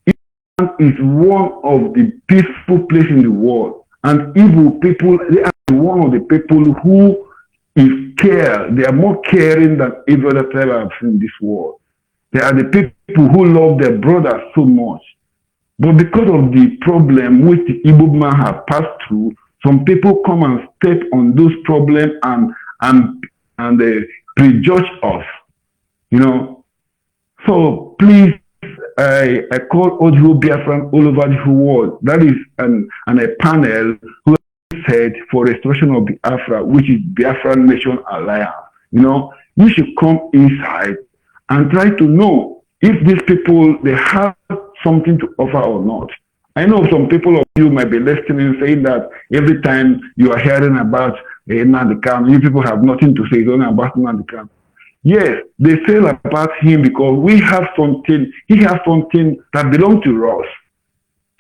Igbo land is one of the peaceful places in the world, and Igbo people, they are one of the people who is care. They are more caring than every other tribe I've seen in this world. They are the people who love their brothers so much. But because of the problem which the Igbo man have passed through, some people come and step on those problems and they prejudge us, you know. So please, I call audio Biafran all over the whole world. That is a panel who said for restoration of Biafra, which is Biafra Nation Alliance. You know, you should come inside and try to know if these people, they have something to offer or not. I know some people of you might be listening saying that every time you are hearing about Nnamdi, you people have nothing to say. It's only about Nnamdi. Yes, they say about him because we have something, he has something that belongs to us.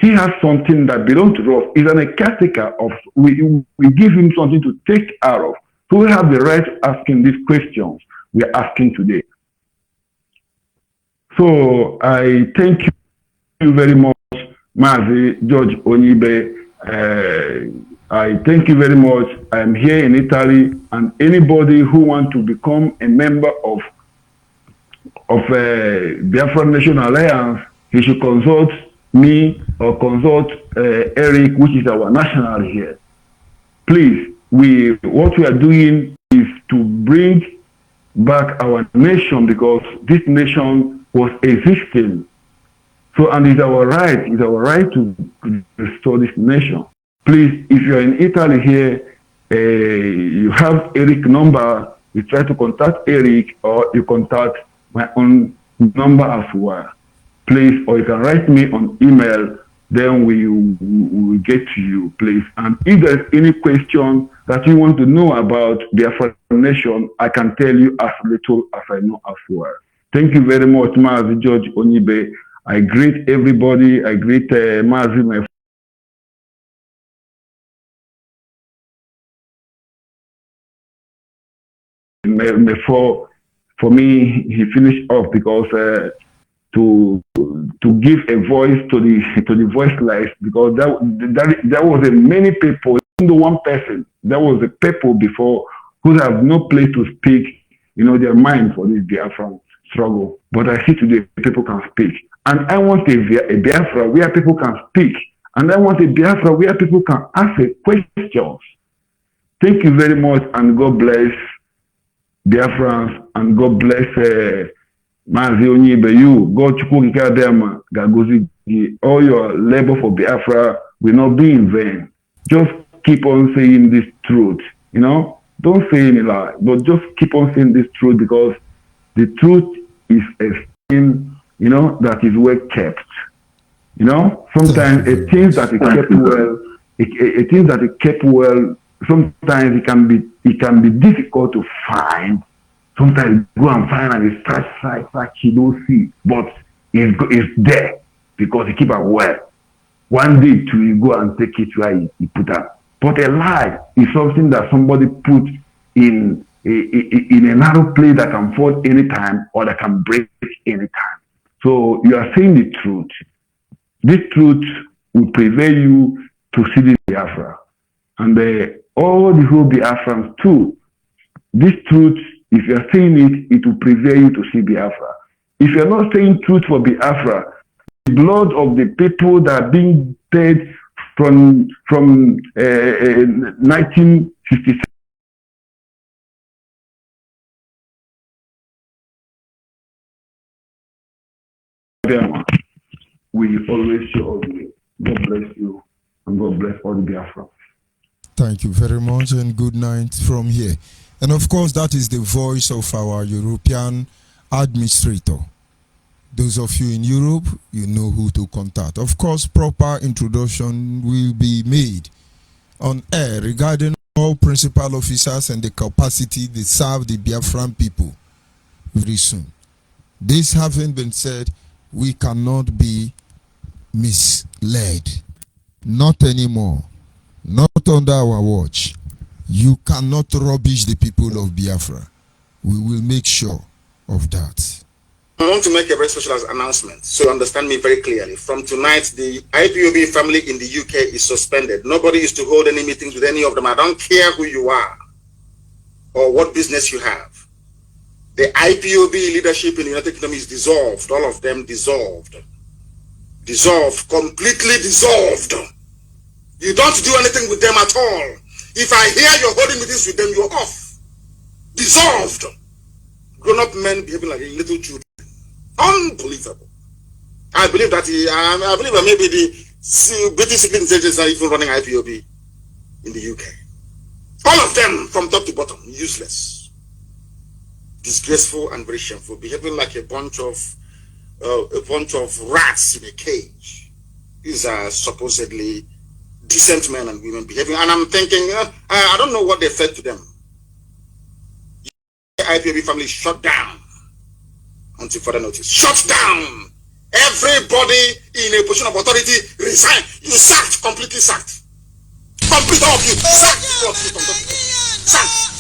He has something that belongs to us. He's an caretaker of, we give him something to take care of. So we have the right to asking these questions we are asking today. So I thank you very much, Mazi George Onyibe. I thank you very much. I'm here in Italy, and anybody who wants to become a member of Biafra Nation Alliance, he should consult me or consult Eric, which is our national here. Please, what we are doing is to bring back our nation, because this nation was existing. So, and it's our right to restore this nation. Please, if you're in Italy here, you have Eric's number, you try to contact Eric, or you contact my own number as well. Please, or you can write me on email, then we will get to you, please. And if there's any question that you want to know about Biafra Nation, I can tell you as little as I know as well. Thank you very much, Mazi George Onyibe. I greet everybody. I greet Mazi, my before, for me, he finished off because to give a voice to the voiceless, because there was many people, even one person, there was a people before who have no place to speak, you know, their mind for this Biafra struggle. But I see today people can speak, and I want a Biafra where people can speak, and I want a Biafra where people can ask questions. Thank you very much, and God bless Biafrans, and God bless Mazi Onyibe. You, God Chukwu Gagozi, all your labor for Biafra will not be in vain. Just keep on saying this truth, you know. Don't say any lie, but just keep on saying this truth, because the truth is a thing, you know, that is well kept. You know, sometimes a thing that is kept well, a thing that is kept well, sometimes it can be difficult to find. Sometimes you go and find and it's search, you don't see, but it's there because you keep it well. One day too, you go and take it where you put it. But a lie is something that somebody put in a narrow place that can fall anytime or that can break anytime. So you are saying the truth. This truth will prevail you to see the Biafra. And all the whole Biafrans too. This truth, if you are saying it, it will prevail you to see Biafra. If you are not saying truth for Biafra, the blood of the people that are being dead from 1967 will always show the way. God bless you, and God bless all the Biafra. Thank you very much, and good night from here. And of course, that is the voice of our European administrator. Those of you in Europe, you know who to contact. Of course, proper introduction will be made on air regarding all principal officers and the capacity they serve the Biafran people very soon. This having been said, we cannot be misled. Not anymore. Not under our watch. You cannot rubbish the people of Biafra. We will make sure of that. I want to make a very special announcement, so understand me very clearly. From tonight, the IPOB family in the UK is suspended. Nobody is to hold any meetings with any of them. I don't care who you are or what business you have. The IPOB leadership in the United Kingdom is dissolved. All of them dissolved. Dissolved. Completely dissolved. You don't do anything with them at all. If I hear you're holding meetings with them, you're off. Dissolved. Grown-up men behaving like little children. Unbelievable. I believe that I believe that maybe the British secret intelligence are even running IPOB. in the UK. All of them, from top to bottom, useless, disgraceful, and very shameful, behaving like a bunch of rats in a cage. These are supposedly decent men and women behaving, and I'm thinking, I don't know what they said to them. The IPOB family shut down until further notice. Shut down. Everybody in a position of authority resign. You sacked, completely sacked. Complete all of you. Sacked. Sacked.